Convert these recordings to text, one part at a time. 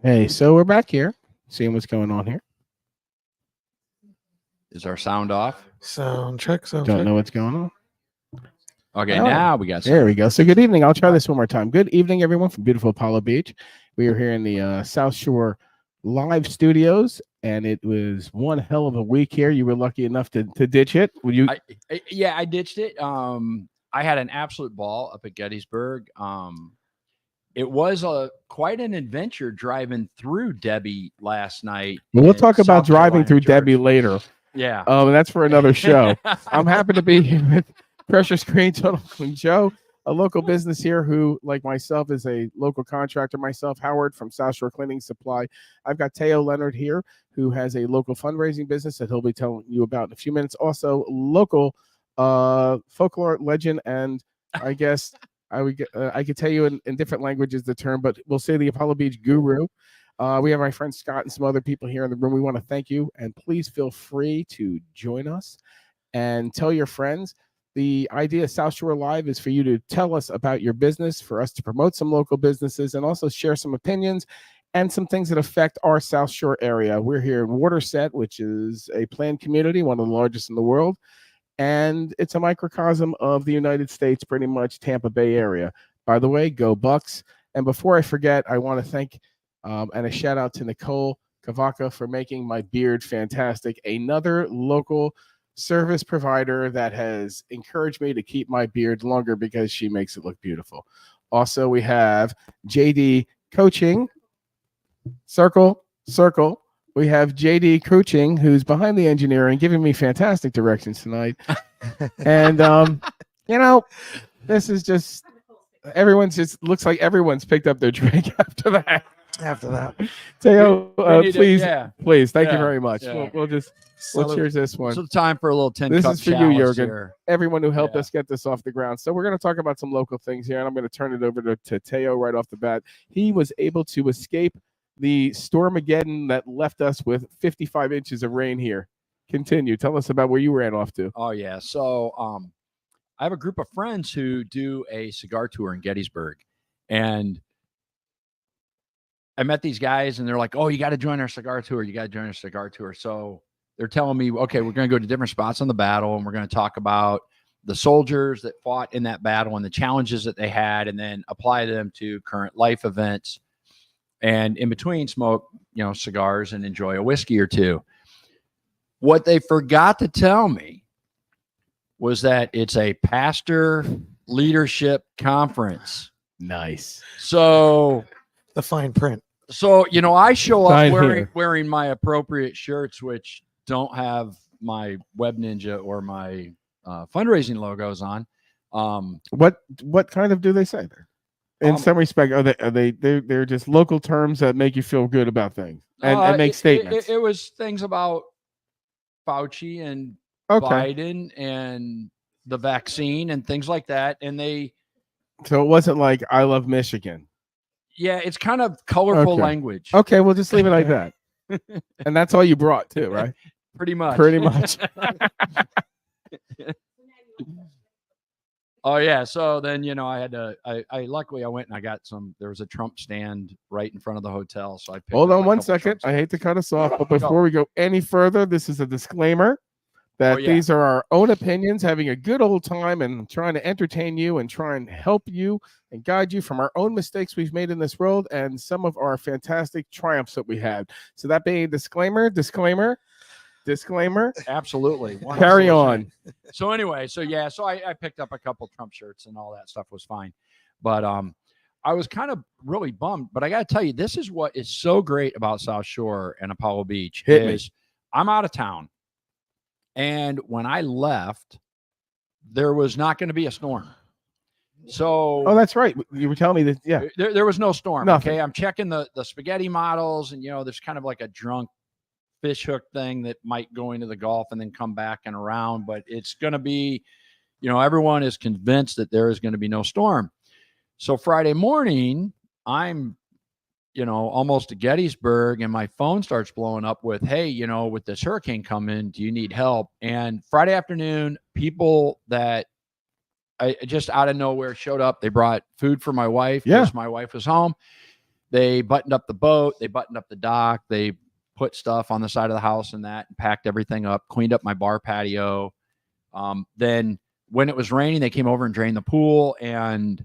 Hey, so we're back here, seeing what's going on here. Is our sound off? Sound check. Don't know what's going on. Okay, Oh, now we got There we go. So good evening. I'll try this one more time. Good evening, everyone from beautiful Apollo Beach. We are here in the South Shore Live Studios, and it was one hell of a week here. You were lucky enough to ditch it. Would you? I ditched it. I had an absolute ball up at Gettysburg. It was quite an adventure driving through Debbie last night. We'll talk about South driving Carolina through Church. Debbie later. Yeah. That's for another show. I'm happy to be here with Pressure Screen Total Clean Joe, a local business here who, like myself, is a local contractor myself, Howard from South Shore Cleaning Supply. I've got Teo Leonard here, who has a local fundraising business that he'll be telling you about in a few minutes. Also, local folklore legend, and I guess I could tell you in different languages the term, but we'll say the Apollo Beach guru. We have my friend Scott and some other people here in the room. We want to thank you, and please feel free to join us and tell your friends. The idea of South Shore Live is for you to tell us about your business, for us to promote some local businesses, and also share some opinions and some things that affect our South Shore area. We're here in Waterset, which is a planned community, one of the largest in the world. And it's a microcosm of the United States, pretty much Tampa Bay area. By the way, go Bucks. And before I forget, I want to thank and a shout out to Nicole Kavaka for making my beard fantastic. Another local service provider that has encouraged me to keep my beard longer because she makes it look beautiful. Also, we have JD Coaching, circle. We have JD Coaching, who's behind the engineering, giving me fantastic directions tonight. And, this is just, looks like everyone's picked up their drink after that. Teo, please, thank you very much. Yeah. We'll cheers this one. So time for a little 10 This cup is for you, challenge Jurgen. here. Everyone who helped us get this off the ground. So we're going to talk about some local things here, and I'm going to turn it over to Teo right off the bat. He was able to escape the Stormageddon that left us with 55 inches of rain here. Continue. Tell us about where you ran off to. Oh, yeah. So I have a group of friends who do a cigar tour in Gettysburg. And I met these guys, and they're like, oh, you got to join our cigar tour. You got to join our cigar tour. So they're telling me, okay, we're going to go to different spots on the battle, and we're going to talk about the soldiers that fought in that battle and the challenges that they had, and then apply them to current life events. And in between, smoke, cigars and enjoy a whiskey or two. What they forgot to tell me was that it's a pastor leadership conference. Nice. So the fine print. So, I show up wearing my appropriate shirts, which don't have my Web Ninja or my fundraising logos on. What kind of do they say there? In some respect, they're just local terms that make you feel good about things and make statements. It was things about Fauci and Biden and the vaccine and things like that. And so it wasn't like I love Michigan. Yeah, it's kind of colorful language. Okay, we'll just leave it like that. And that's all you brought too, right? Pretty much. Oh yeah. So then, I had to, luckily I went and I got there was a Trump stand right in front of the hotel. So I picked Hold on one second. I hate to cut us off, but before we go any further, this is a disclaimer that these are our own opinions, having a good old time and trying to entertain you and try and help you and guide you from our own mistakes we've made in this world and some of our fantastic triumphs that we had. So that being a disclaimer. Absolutely. Carry on. So anyway, so I picked up a couple Trump shirts and all that stuff was fine. But I was kind of really bummed. But I got to tell you, this is what is so great about South Shore and Apollo Beach. I'm out of town. And when I left, there was not going to be a storm. So that's right. You were telling me that. Yeah, there was no storm. Nothing. Okay, I'm checking the spaghetti models, and there's kind of like a drunk fish hook thing that might go into the Gulf and then come back and around, but it's going to be, everyone is convinced that there is going to be no storm. So Friday morning, I'm, almost to Gettysburg, and my phone starts blowing up with, hey, with this hurricane coming, do you need help? And Friday afternoon, people that I just out of nowhere showed up. They brought food for my wife because my wife was home. They buttoned up the boat, they buttoned up the dock, they put stuff on the side of the house and packed everything up, cleaned up my bar patio. Then when it was raining, they came over and drained the pool. And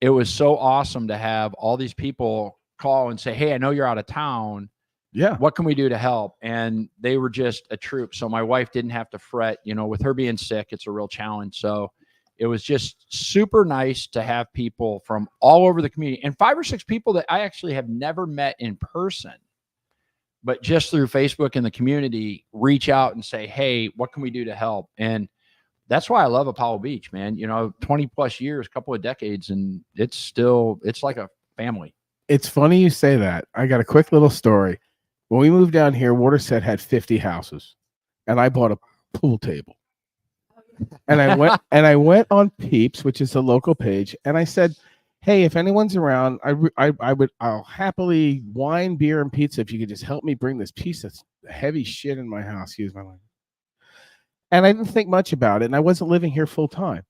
it was so awesome to have all these people call and say, hey, I know you're out of town. Yeah. What can we do to help? And they were just a troop. So my wife didn't have to fret, with her being sick, it's a real challenge. So it was just super nice to have people from all over the community, and 5 or 6 people that I actually have never met in person, but just through Facebook and the community, reach out and say, hey, what can we do to help? And that's why I love Apollo Beach, man. 20 plus years, couple of decades, and it's like a family. It's funny you say that. I got a quick little story. When we moved down here, Waterset had 50 houses, and I bought a pool table. And I went on Peeps, which is a local page, and I said, hey, if anyone's around, I'll happily wine, beer, and pizza if you could just help me bring this piece of heavy shit in my house. Excuse my language. And I didn't think much about it, and I wasn't living here full time.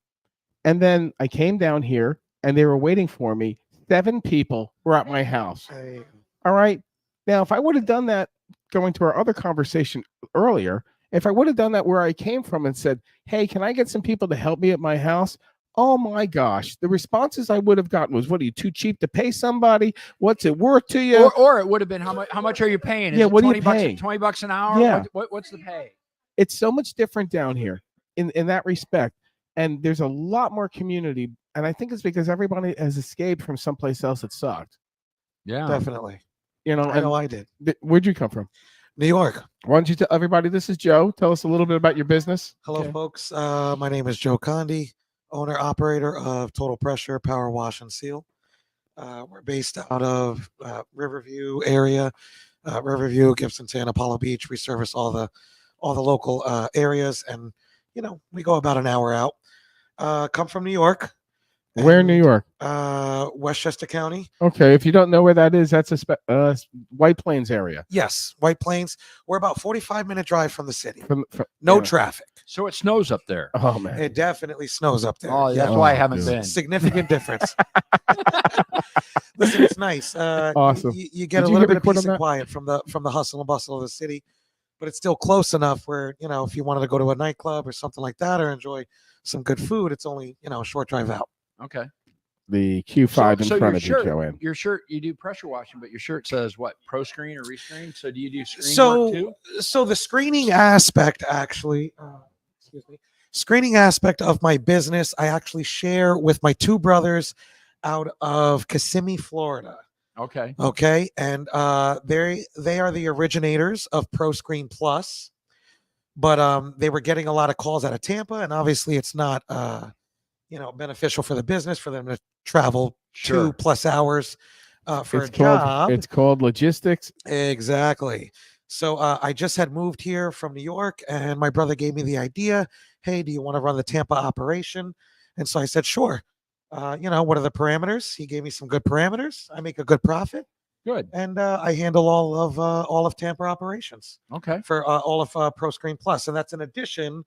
And then I came down here, and they were waiting for me. 7 people were at my house. Hey, All right. Now, if I would have done that, going to our other conversation earlier, if I would have done that where I came from and said, hey, can I get some people to help me at my house? Oh my gosh, the responses I would have gotten was, what, are you too cheap to pay somebody? What's it worth to you? Or it would have been, how much are you paying? Yeah, what are you $20 paying? $20 an hour? Yeah. What's the pay? It's so much different down here in that respect. And there's a lot more community. And I think it's because everybody has escaped from someplace else that sucked. Yeah. definitely. I know I did. Where'd you come from? New York. Why don't you tell everybody, this is Joe. Tell us a little bit about your business. Hello, Okay. folks. My name is Joe Condi, owner operator of Total Pressure Power Wash and Seal. We're based out of Riverview area, Riverview, Gibson, Apollo Beach. We service all the local areas, and we go about an hour out. Come from New York. Where in New York? Westchester County. Okay, if you don't know where that is, that's a White Plains area. Yes, White Plains. We're about 45-minute drive from the city. From No yeah. traffic. So it snows up there. Oh man, It definitely snows up there. Oh, that's Yeah. why I Oh, haven't dude. been. Significant difference. Listen, it's nice. Awesome. You get Did a you little get bit of report peace on and that? quiet from the hustle and bustle of the city, but it's still close enough where if you wanted to go to a nightclub or something like that, or enjoy some good food, it's only a short drive out. Okay. The Q5 So in front your of you, shirt, Joanne. your shirt, you do pressure washing, but your shirt says what? Pro screen or rescreen? So do you do screen work too? So the screening aspect, actually, screening aspect of my business, I actually share with my 2 brothers out of Kissimmee, Florida. Okay. Okay, and they are the originators of Pro Screen Plus, but they were getting a lot of calls out of Tampa, and obviously it's not beneficial for the business for them to travel Sure. 2+ hours for a job. It's called logistics. Exactly. So I just had moved here from New York, and my brother gave me the idea. Hey, do you want to run the Tampa operation? And so I said, sure. What are the parameters? He gave me some good parameters. I make a good profit, Good. and I handle all of Tampa operations Okay. for all of Pro Screen Plus, and that's in addition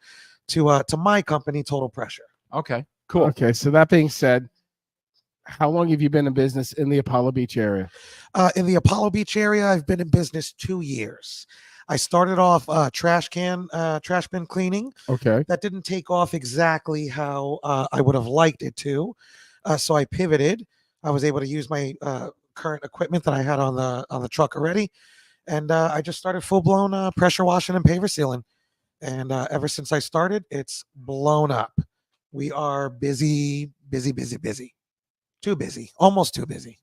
to my company, Total Pressure. Okay. Cool. Okay, so that being said, how long have you been in business in the Apollo Beach area? In the Apollo Beach area, I've been in business 2 years. I started off trash bin cleaning. Okay. That didn't take off exactly how I would have liked it to. So I pivoted. I was able to use my current equipment that I had on the truck already. And I just started full-blown pressure washing and paver sealing. And ever since I started, it's blown up. We are busy. Too busy. Almost too busy.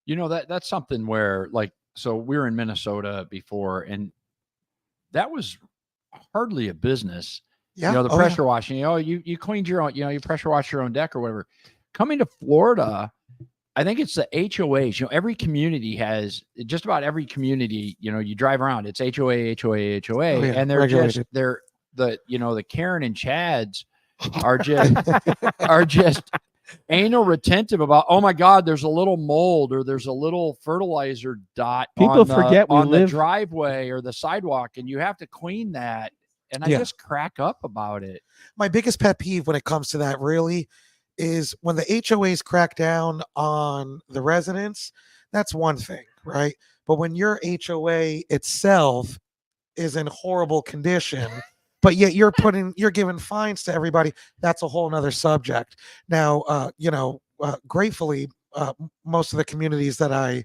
That's something where, like, so we were in Minnesota before, and that was hardly a business. Yeah. The pressure washing, you cleaned your own, you pressure wash your own deck or whatever. Coming to Florida, I think it's the HOAs. Every community has, just about every community, you drive around, it's HOA, HOA, HOA. Oh, yeah, And they're regulated. the Karen and Chads are just anal retentive about, oh my God, there's a little mold or there's a little fertilizer dot People on forget we the live- driveway or the sidewalk, and you have to clean that. And I Yeah. just crack up about it. My biggest pet peeve when it comes to that really is when the HOAs crack down on the residents, that's one thing, right? But when your HOA itself is in horrible condition, but yet you're giving fines to everybody, that's a whole nother subject. Now, gratefully, most of the communities that I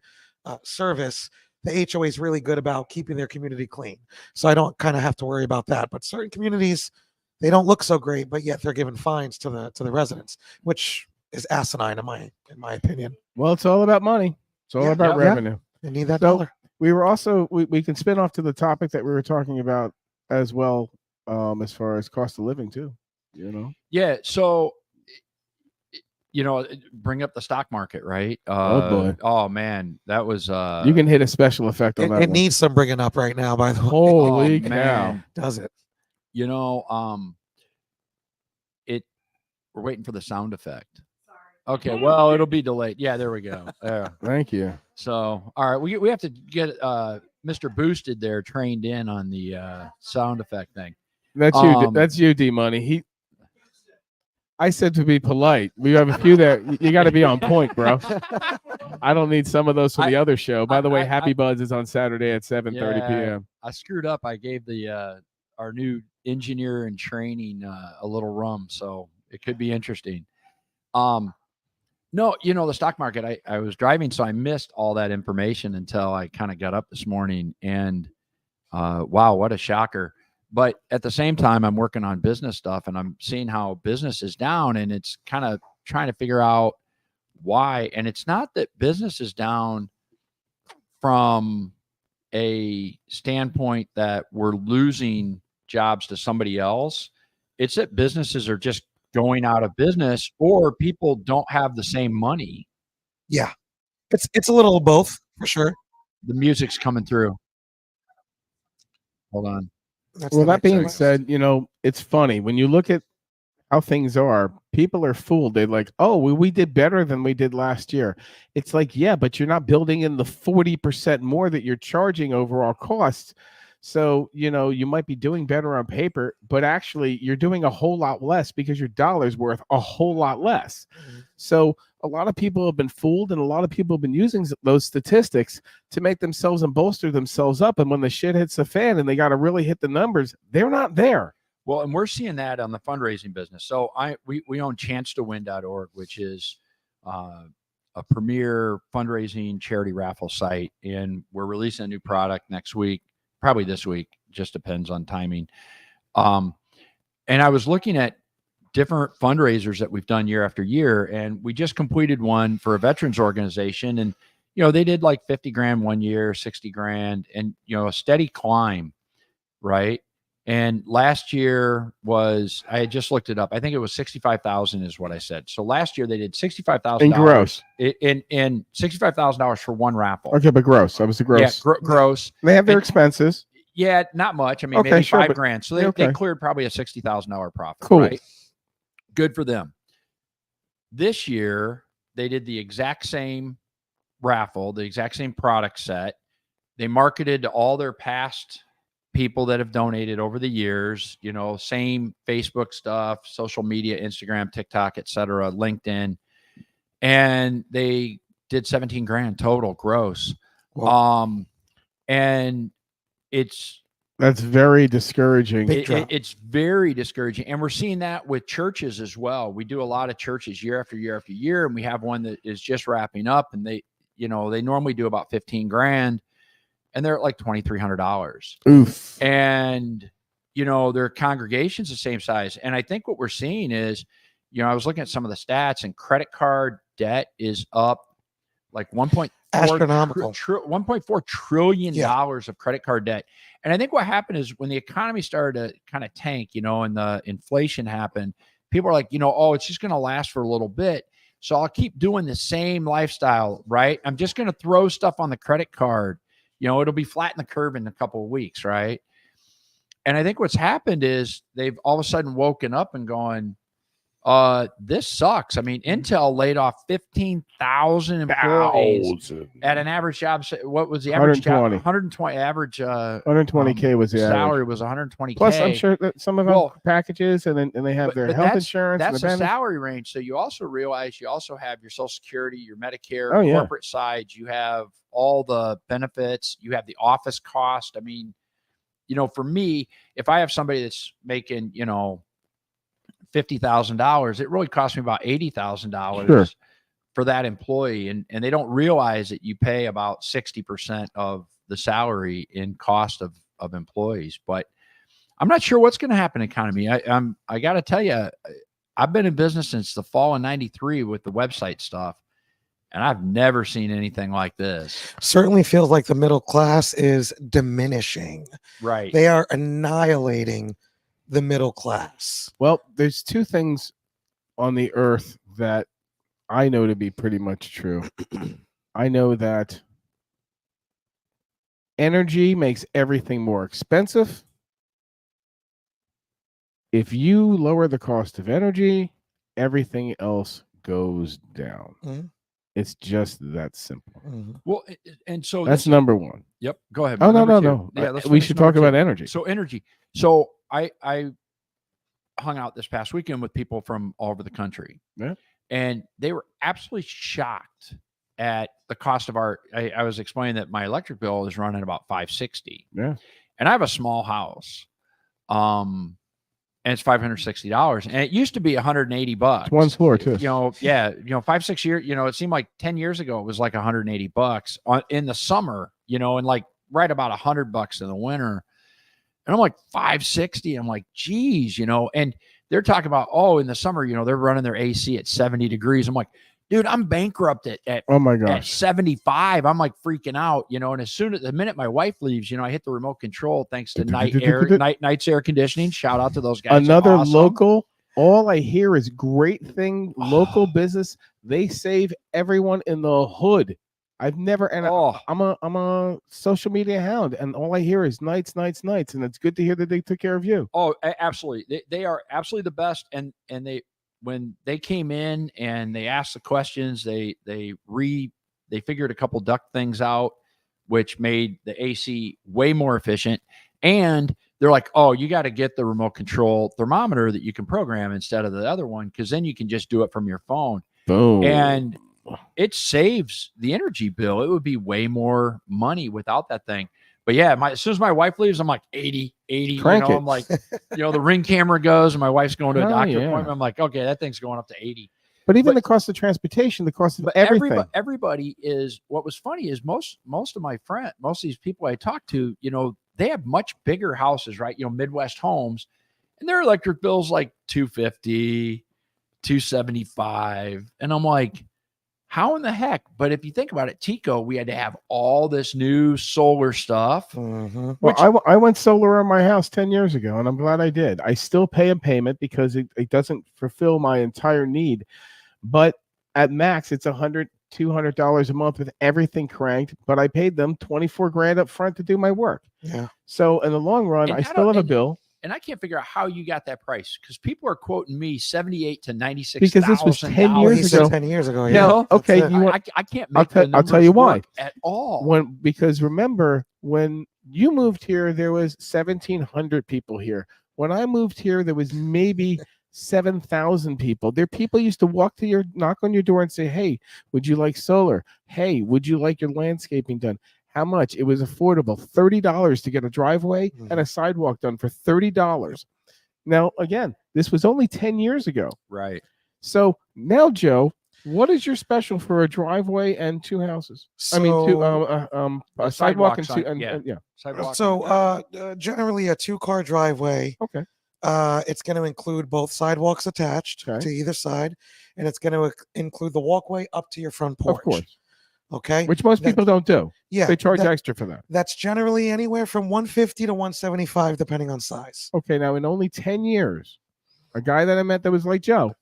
service, the HOA is really good about keeping their community clean. So I don't kind of have to worry about that. But certain communities, they don't look so great, but yet they're giving fines to the residents, which is asinine in my opinion. Well, it's all about money. It's all Yeah, about yeah. revenue. They need that So, dollar. We were also we can spin off to the topic that we were talking about as well, as far as cost of living too. Yeah. So, bring up the stock market, right? Oh, boy. Oh man, that was. You can hit a special effect on It, that it one. needs some bringing up right now, by the way. Holy oh, cow! man. Does it? We're waiting for the sound effect. Okay, well, it'll be delayed. Yeah, there we go. Thank you. So, all right, we have to get Mr. Boosted there trained in on the sound effect thing. That's you. That's you, D Money. I said to be polite. We have a few that you got to be on point, bro. I don't need some of those for the other show. By the way, Happy Buds is on Saturday at 7:30 p.m. I screwed up. I gave our new engineer in training a little rum, so it could be interesting. No, the stock market, I was driving, so I missed all that information until I kind of got up this morning, and wow, what a shocker. But at the same time, I'm working on business stuff, and I'm seeing how business is down, and it's kind of trying to figure out why. And it's not that business is down from a standpoint that we're losing jobs to somebody else. It's that businesses are just going out of business, or people don't have the same money. Yeah, it's a little of both for sure. The music's coming through. Hold on. Well, that being said, it's funny when you look at how things are. People are fooled. They're like, "Oh, we did better than we did last year." It's like, yeah, but you're not building in the 40% more that you're charging overall costs. So, you might be doing better on paper, but actually you're doing a whole lot less because your dollar's worth a whole lot less. So a lot of people have been fooled, and a lot of people have been using those statistics to make themselves and bolster themselves up. And when the shit hits the fan and they got to really hit the numbers, they're not there. Well, and we're seeing that on the fundraising business. So we own chancetowin.org, which is a premier fundraising charity raffle site, and we're releasing a new product next week. Probably this week, just depends on timing. And I was looking at different fundraisers that we've done year after year, and we just completed one for a veterans organization, and they did like 50 grand one year, 60 grand, and a steady climb, right? And last year I had just looked it up. I think it was 65,000 is what I said. So last year they did $65,000 in gross, in $65,000 for one raffle. Okay, but gross. That was the gross. Yeah, gross. They have their expenses. Yeah, not much. I mean, Okay, maybe sure, $5 grand. So they cleared probably a $60,000 profit. Cool. Right? Good for them. This year they did the exact same raffle, the exact same product set. They marketed to all their past people that have donated over the years, same Facebook stuff, social media, Instagram, TikTok, etc., LinkedIn, and they did 17 grand total gross. Wow. And that's very discouraging. It's very discouraging. And we're seeing that with churches as well. We do a lot of churches year after year after year, and we have one that is just wrapping up, and they normally do about 15 grand. And they're at like $2,300. Oof. And, their congregation's the same size. And I think what we're seeing is, I was looking at some of the stats, and credit card debt is up like astronomical. $1.4 trillion of credit card debt. And I think what happened is when the economy started to kind of tank, and the inflation happened, people are like, it's just going to last for a little bit. So I'll keep doing the same lifestyle, right? I'm just going to throw stuff on the credit card. It'll be flat in the curve in a couple of weeks, right? And I think what's happened is they've all of a sudden woken up and gone, This sucks. I mean, Intel laid off 15,000 employees at an average job. What was the average job? 120 average. 120K was the salary average. was 120K. Plus, I'm sure that some of them packages, and they have their health insurance. That's and a salary range. So you also realize you also have your Social Security, your Medicare, corporate side. You have all the benefits. You have the office cost. I mean, for me, if I have somebody that's making, $50,000, it really costs me about $80,000 for that employee. And they don't realize that you pay about 60% of the salary in cost of employees. But I'm not sure what's going to happen in economy. I got to tell you, I've been in business since the fall of '93 with the website stuff, and I've never seen anything like this. Certainly feels like the middle class is diminishing. Right. They are annihilating the middle class. Well, there's two things on the earth that I know to be pretty much true. I know that energy makes everything more expensive. If you lower the cost of energy, everything else goes down. Mm-hmm. It's just that simple. Mm-hmm. Well, and so that's number one. Yep. Go ahead. Oh, no. Yeah, we should talk about energy. So energy. So I hung out this past weekend with people from all over the country. Yeah. And they were absolutely shocked at the cost of I was explaining that my electric bill is running about $560. Yeah. And I have a small house. And it's $560. And it used to be $180. It's one floor too. 5, 6 years, it seemed like 10 years ago, it was like $180 in the summer, and like right about $100 in the winter. And I'm like, $560. I'm like, geez, and they're talking about, in the summer, they're running their AC at 70 degrees. I'm like, dude, I'm bankrupt at oh my gosh, at 75. I'm like freaking out, and as soon as the minute my wife leaves, I hit the remote control thanks to Night's air conditioning. Shout out to those guys. Another local. All I hear is great thing. Local business. They save everyone in the hood. I've never, and I'm a social media hound, and all I hear is nights, and it's good to hear that they took care of you. Oh, absolutely. They are absolutely the best. And when they came in and they asked the questions, they figured a couple duct things out, which made the AC way more efficient. And they're like, you got to get the remote control thermometer that you can program instead of the other one, because then you can just do it from your phone. Boom. And it saves the energy bill. It would be way more money without that thing. But yeah, as soon as my wife leaves, I'm like 80. I'm like, the Ring camera goes and my wife's going to a doctor appointment. I'm like, okay, that thing's going up to 80. But even the cost of transportation, the cost of everything. Everybody is, what was funny is most of my friends, most of these people I talk to, they have much bigger houses, right? Midwest homes, and their electric bill's like $250, $275. And I'm like, how in the heck? But if you think about it, Tico, we had to have all this new solar stuff. Mm-hmm. Well, I went solar on my house 10 years ago, and I'm glad I did. I still pay a payment because it doesn't fulfill my entire need. But at max, it's $100, $200 a month with everything cranked. But I paid them $24,000 up front to do my work. Yeah. So in the long run, I still have a bill. And I can't figure out how you got that price, because people are quoting me $78,000 to $96,000. Because this was 10 years ago. 10 years ago. Yeah. Now, okay. I can't make the numbers I'll tell you why. At all. Because remember, when you moved here, there was 1,700 people here. When I moved here, there was maybe 7,000 people. People used to knock on your door and say, hey, would you like solar? Hey, would you like your landscaping done? How much? It was affordable. $30 to get a driveway and a sidewalk done for $30. Now, again, this was only 10 years ago. Right. So now, Joe, what is your special for a driveway and two houses? So, I mean, a sidewalk and two. Yeah. Sidewalk. So generally a 2-car driveway. Okay. It's going to include both sidewalks attached to either side, and it's going to include the walkway up to your front porch. Of course. Okay. Which most people don't do. Yeah. They charge extra for that. That's generally anywhere from $150 to $175, depending on size. Okay. Now, in only 10 years, a guy that I met that was like Joe,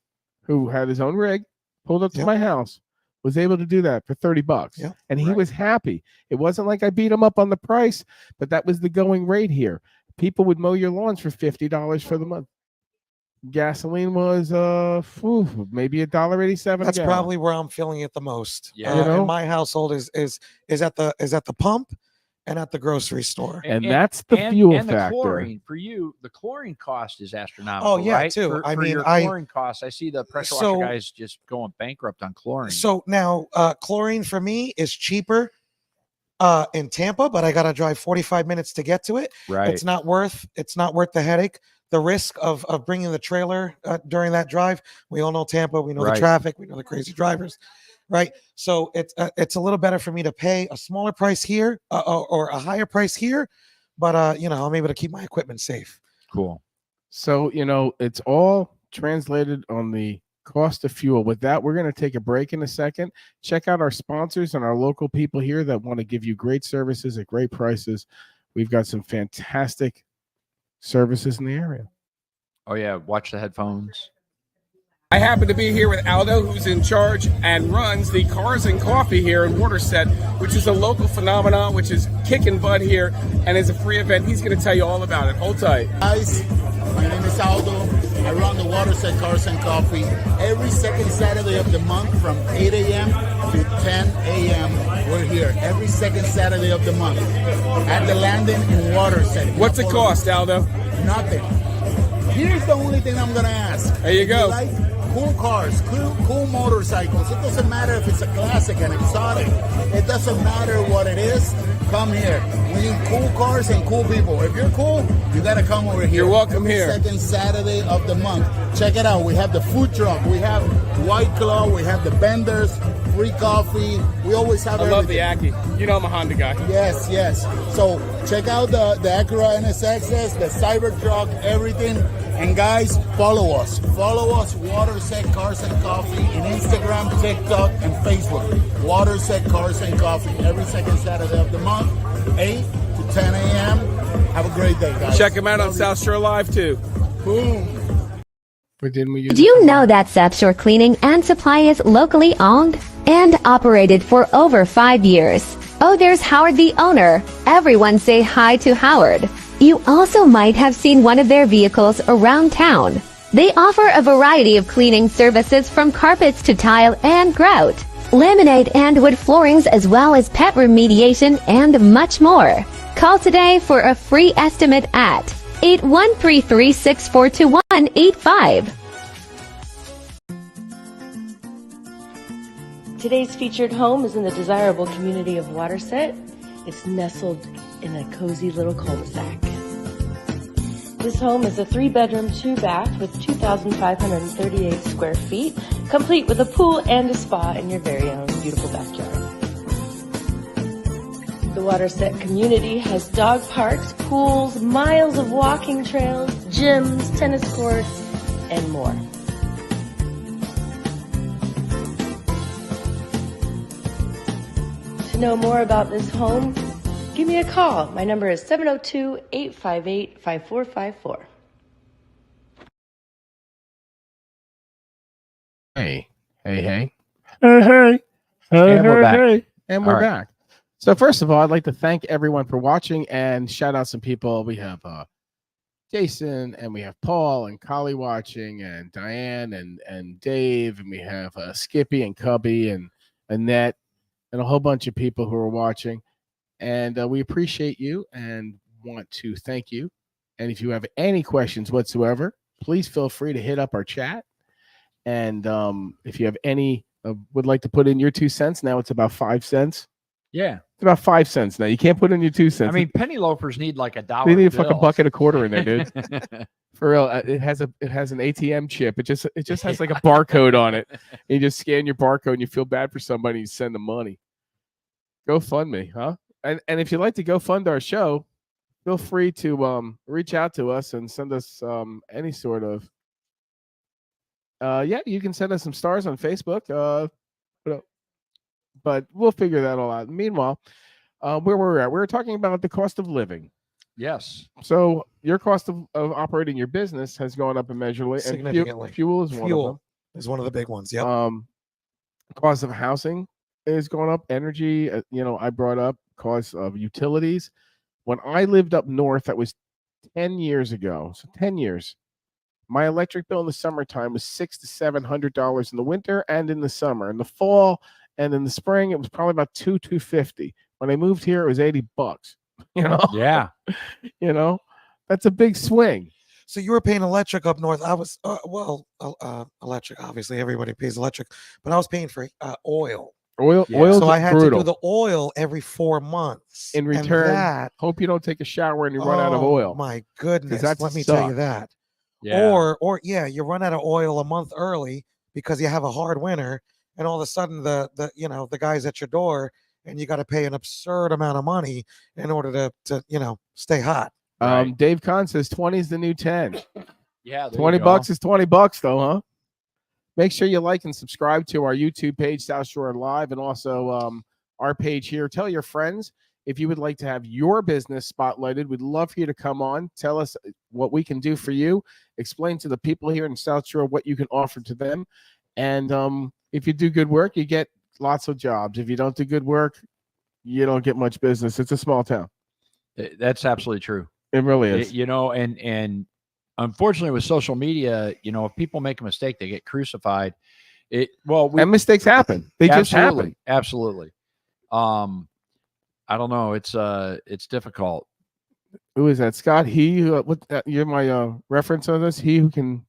who had his own rig, pulled up to my house, was able to do that for $30. Yeah. And he was happy. It wasn't like I beat him up on the price, but that was the going rate here. People would mow your lawns for $50 for the month. gasoline was maybe $1.87. That's probably where I'm feeling it the most. Yeah. You know? In my household is at the pump and at the grocery store. And that's the fuel and the factor. chlorine for you. The chlorine cost is astronomical. yeah, right? too. For your chlorine costs, I see the pressure washer So- guys just going bankrupt on chlorine. So now chlorine for me is cheaper in Tampa, but I gotta drive 45 minutes to get to it. right. It's not worth the headache, the risk of bringing the trailer during that drive. We all know Tampa, we know Right. the traffic, we know the crazy drivers, right? So it's a little better for me to pay a smaller price here or a higher price here, but I'm able to keep my equipment safe. Cool. So, it's all translated on the cost of fuel. With that, we're going to take a break in a second. Check out our sponsors and our local people here that want to give you great services at great prices. We've got some fantastic services in the area. Oh yeah, watch the headphones. I happen to be here with Aldo, who's in charge and runs the Cars and Coffee here in Waterset, which is a local phenomenon, which is kicking butt here and is a free event. He's going to tell you all about it. Hold tight. Guys, my name is Aldo. I run the Waterset Cars and Coffee every second Saturday of the month from 8 a.m. to 10 a.m. We're here every second Saturday of the month at the landing in Waterset. What's it cost, Aldo? Nothing. Here's the only thing I'm going to ask. There you If go. like cool cars, cool motorcycles. It doesn't matter if it's a classic and exotic. It doesn't matter what it is. Come here. We need cool cars and cool people. If you're cool, you got to come over here. You're welcome Every here. Second Saturday of the month. Check it out. We have the food truck. We have White Claw. We have the vendors. Free coffee. We always have I love the everything. Aki. You know I'm a Honda guy. Yes. So check out the Acura NSXs, the Cybertruck, everything. And guys, follow us. Follow us, Waterset Cars and Coffee, in Instagram, TikTok, and Facebook. Waterset Cars and Coffee every second Saturday of the month, 8 to 10 a.m. Have a great day, guys. Check him out on South Shore Live, too. Boom. But didn't we use Do you know that South Shore Cleaning and Supply is locally owned and operated for over 5 years? Oh, there's Howard the owner. Everyone say hi to Howard. You also might have seen one of their vehicles around town. They offer a variety of cleaning services from carpets to tile and grout, laminate and wood floorings, as well as pet remediation and much more. Call today for a free estimate at 813-364-2185. Today's featured home is in the desirable community of Waterset. It's nestled in a cozy little cul-de-sac. This home is a 3-bedroom, 2-bath with 2,538 square feet, complete with a pool and a spa in your very own beautiful backyard. The Waterset community has dog parks, pools, miles of walking trails, gyms, tennis courts, and more. To know more about this home, give me a call. My number is 702-858-5454. Hey. And we're back. And we're All right. back. So first of all, I'd like to thank everyone for watching and shout out some people. We have Jason, and we have Paul and Collie watching, and Diane and Dave, and we have Skippy and Cubby and Annette and a whole bunch of people who are watching. And we appreciate you and want to thank you. And if you have any questions whatsoever, please feel free to hit up our chat. And if you have any would like to put in your 2 cents, now it's about 5 cents. Yeah. It's about 5 cents now. You can't put in your 2 cents. I mean, penny loafers need like a dollar. they need a bill. fucking bucket of quarter in there, dude. For real, it has an ATM chip. It just has like a barcode on it. And you just scan your barcode, and you feel bad for somebody. You send them money. GoFundMe, huh? And if you'd like to go fund our show, feel free to reach out to us and send us any sort of. You can send us some stars on Facebook. But we'll figure that all out. Meanwhile, where we're at, we were talking about the cost of living. Yes. So your cost of operating your business has gone up immeasurably. Significantly. And fuel is one of them. Fuel is one of the big ones. Yep. Cost of housing is going up. Energy, I brought up cost of utilities. When I lived up north, that was 10 years ago. So 10 years. My electric bill in the summertime was $600 to $700 in the winter and in the summer. In the fall and in the spring, it was probably about $250. When I moved here, it was $80. You know, Yeah. you know, that's a big swing. So you were paying electric up north. I was electric. Obviously, everybody pays electric, but I was paying for oil. Oil, Yeah. oil's So I had brutal. to do the oil every 4 months. In And return, that, hope you don't take a shower and you run out of oh oil. my goodness! that Let me tell you sucks. that. Yeah. Or yeah, you run out of oil a month early because you have a hard winter, and all of a sudden the guys at your door, and you got to pay an absurd amount of money in order to stay hot. Right. Dave Kahn says 20 is the new 10. Yeah. there you 20 go. bucks is 20 bucks though, huh? Make sure you like and subscribe to our YouTube page, South Shore Live, and also our page here. Tell your friends if you would like to have your business spotlighted. We'd love for you to come on. Tell us what we can do for you. Explain to the people here in South Shore what you can offer to them. And if you do good work, you get lots of jobs. If you don't do good work, you don't get much business. It's a small town. That's absolutely true. It really is. And unfortunately with social media, if people make a mistake, they get crucified. And mistakes happen. They just happen. Absolutely. I don't know. It's difficult. Who is that? Scott? He who you're my reference on this. He who can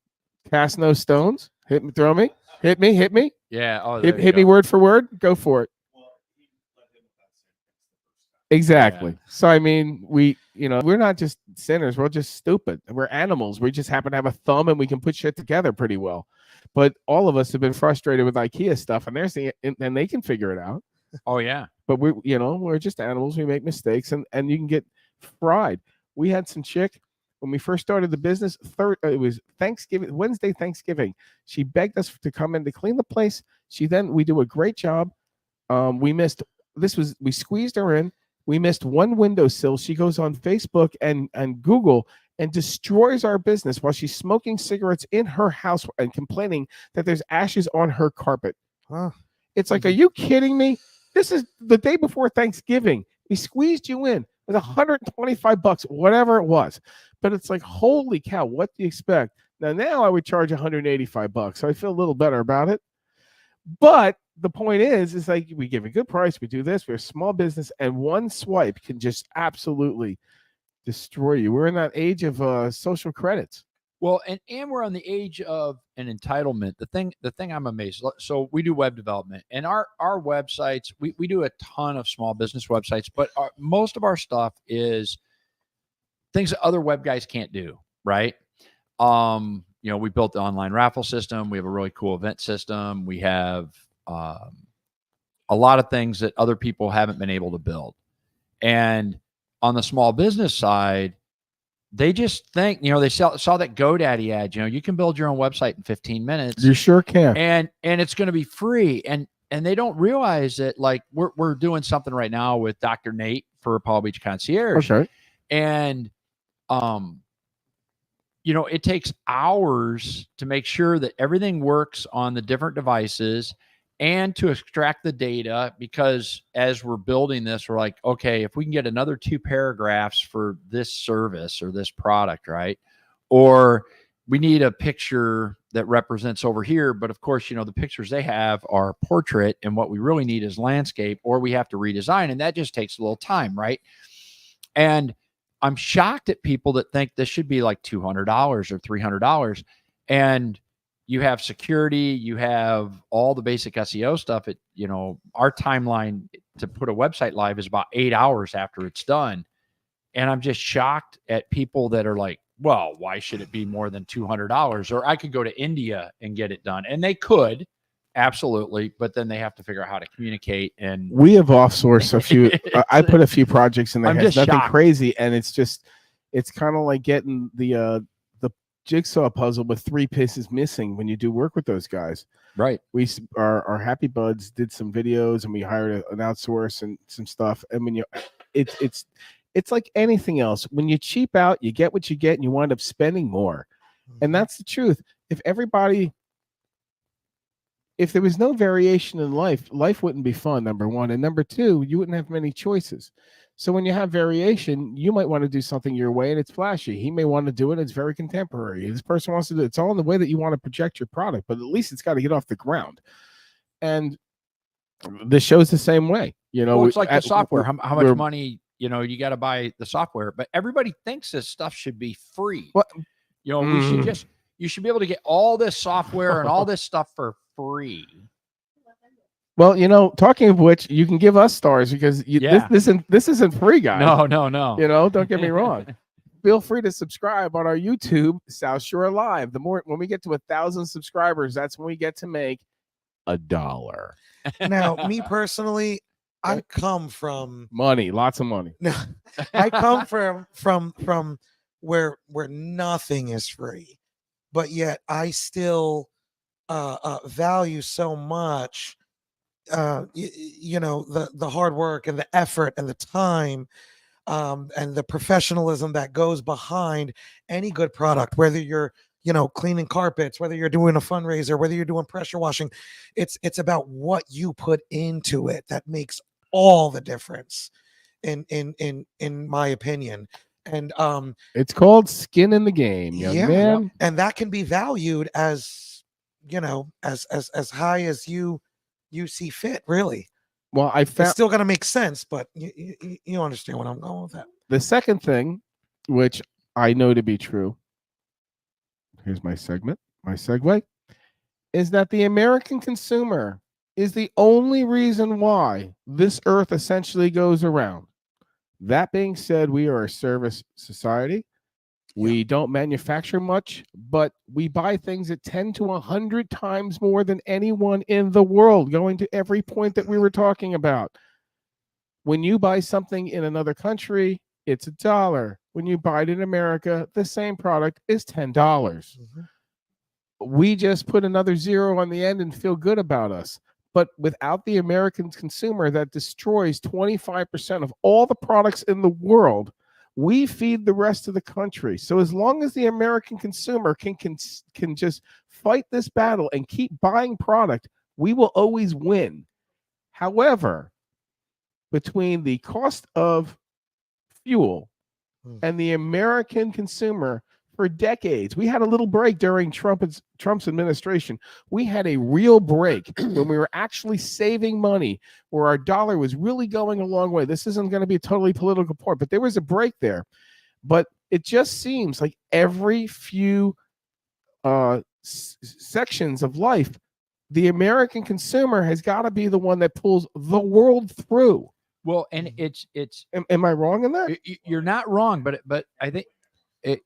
cast no stones. Hit me, throw me. Hit me. Yeah. Oh, Hit me word for word. Go for it. Exactly. Yeah. So I mean, we're not just sinners. We're just stupid. We're animals. We just happen to have a thumb and we can put shit together pretty well. But all of us have been frustrated with IKEA stuff, and they're seeing it, and they can figure it out. Oh yeah. But we're just animals. We make mistakes, and you can get fried. We had some chick when we first started the business. It was Wednesday Thanksgiving. She begged us to come in to clean the place. We do a great job. We squeezed her in. We missed one windowsill. She goes on Facebook and Google and destroys our business while she's smoking cigarettes in her house and complaining that there's ashes on her carpet. Huh. It's like, are you kidding me? This is the day before Thanksgiving. We squeezed you in with $125, whatever it was. But it's like, holy cow, what do you expect? Now I would charge $185. So I feel a little better about it. But the point is like, we give a good price. We do this. We're a small business, and one swipe can just absolutely destroy you. We're in that age of social credits. Well, and we're on the age of an entitlement. The thing I'm amazed. So we do web development, and our websites, we do a ton of small business websites, but most of our stuff is things that other web guys can't do, right? We built the online raffle system. We have a really cool event system. We have a lot of things that other people haven't been able to build. And on the small business side, they just think, they saw that GoDaddy ad, you can build your own website in 15 minutes. You sure can. And it's going to be free. And they don't realize that, like, we're doing something right now with Dr. Nate for Palm Beach Concierge. Okay. And, it takes hours to make sure that everything works on the different devices and to extract the data, because as we're building this, we're like, okay, if we can get another 2 paragraphs for this service or this product, right? Or we need a picture that represents over here. But of course, the pictures they have are portrait, and what we really need is landscape, or we have to redesign. And that just takes a little time, right? And I'm shocked at people that think this should be like $200 or $300. And you have security, you have all the basic SEO stuff. Our timeline to put a website live is about 8 hours after it's done. And I'm just shocked at people that are like, well, why should it be more than $200? Or I could go to India and get it done. And they could, absolutely. But then they have to figure out how to communicate. And we have offsourced a few. I put a few projects in there. I'm It's just nothing shocked. crazy. And it's kind of like getting the jigsaw puzzle with 3 pieces missing when you do work with those guys. Right. Our Happy Buds did some videos, and we hired an outsource and some stuff. And when it's like anything else. When you cheap out, you get what you get, and you wind up spending more. And that's the truth. If there was no variation in life wouldn't be fun, number one. And number two, you wouldn't have many choices. So when you have variation, you might want to do something your way and it's flashy. He may want to do it, it's very contemporary. This person wants to do it. It's all in the way that you want to project your product, but at least it's got to get off the ground. And this show's the same way. You know, Well, it's like the software. How much we're- money, you got to buy the software, but everybody thinks this stuff should be free. What? You should be able to get all this software and all this stuff for free. Well, talking of which, you can give us stars because Yeah. this isn't free, guys. No. Don't get me wrong. Feel free to subscribe on our YouTube, South Shore Live. When we get to 1,000 subscribers, that's when we get to make $1. Now, me personally, I come from Money, lots of money. no, I come from where nothing is free, but yet I still value so much the hard work and the effort and the time and the professionalism that goes behind any good product, whether you're cleaning carpets, whether you're doing a fundraiser, whether you're doing pressure washing. It's about what you put into it that makes all the difference in my opinion. And It's called skin in the game, young man. and that can be valued as as high as you see fit, really. Well, I It's found still gonna make sense, but you understand what I'm going with that. the second thing, which I know to be true. Here's my segue, is that the American consumer is the only reason why this earth essentially goes around. That being said, we are a service society. We don't manufacture much, but we buy things at 10 to 100 times more than anyone in the world, going to every point that we were talking about. When you buy something in another country, it's $1. When you buy it in America, the same product is $10. We just put another zero on the end and feel good about us. But without the American consumer that destroys 25% of all the products in the world, we feed the rest of the country. So as long as the American consumer can just fight this battle and keep buying product, we will always win. However, between the cost of fuel and the American consumer, for decades, we had a little break during Trump's administration. We had a real break when we were actually saving money, where our dollar was really going a long way. This isn't going to be a totally political point, but there was a break there. But it just seems like every few sections of life, the American consumer has got to be the one that pulls the world through. Well, and it's Am I wrong in that? you're not wrong, but I think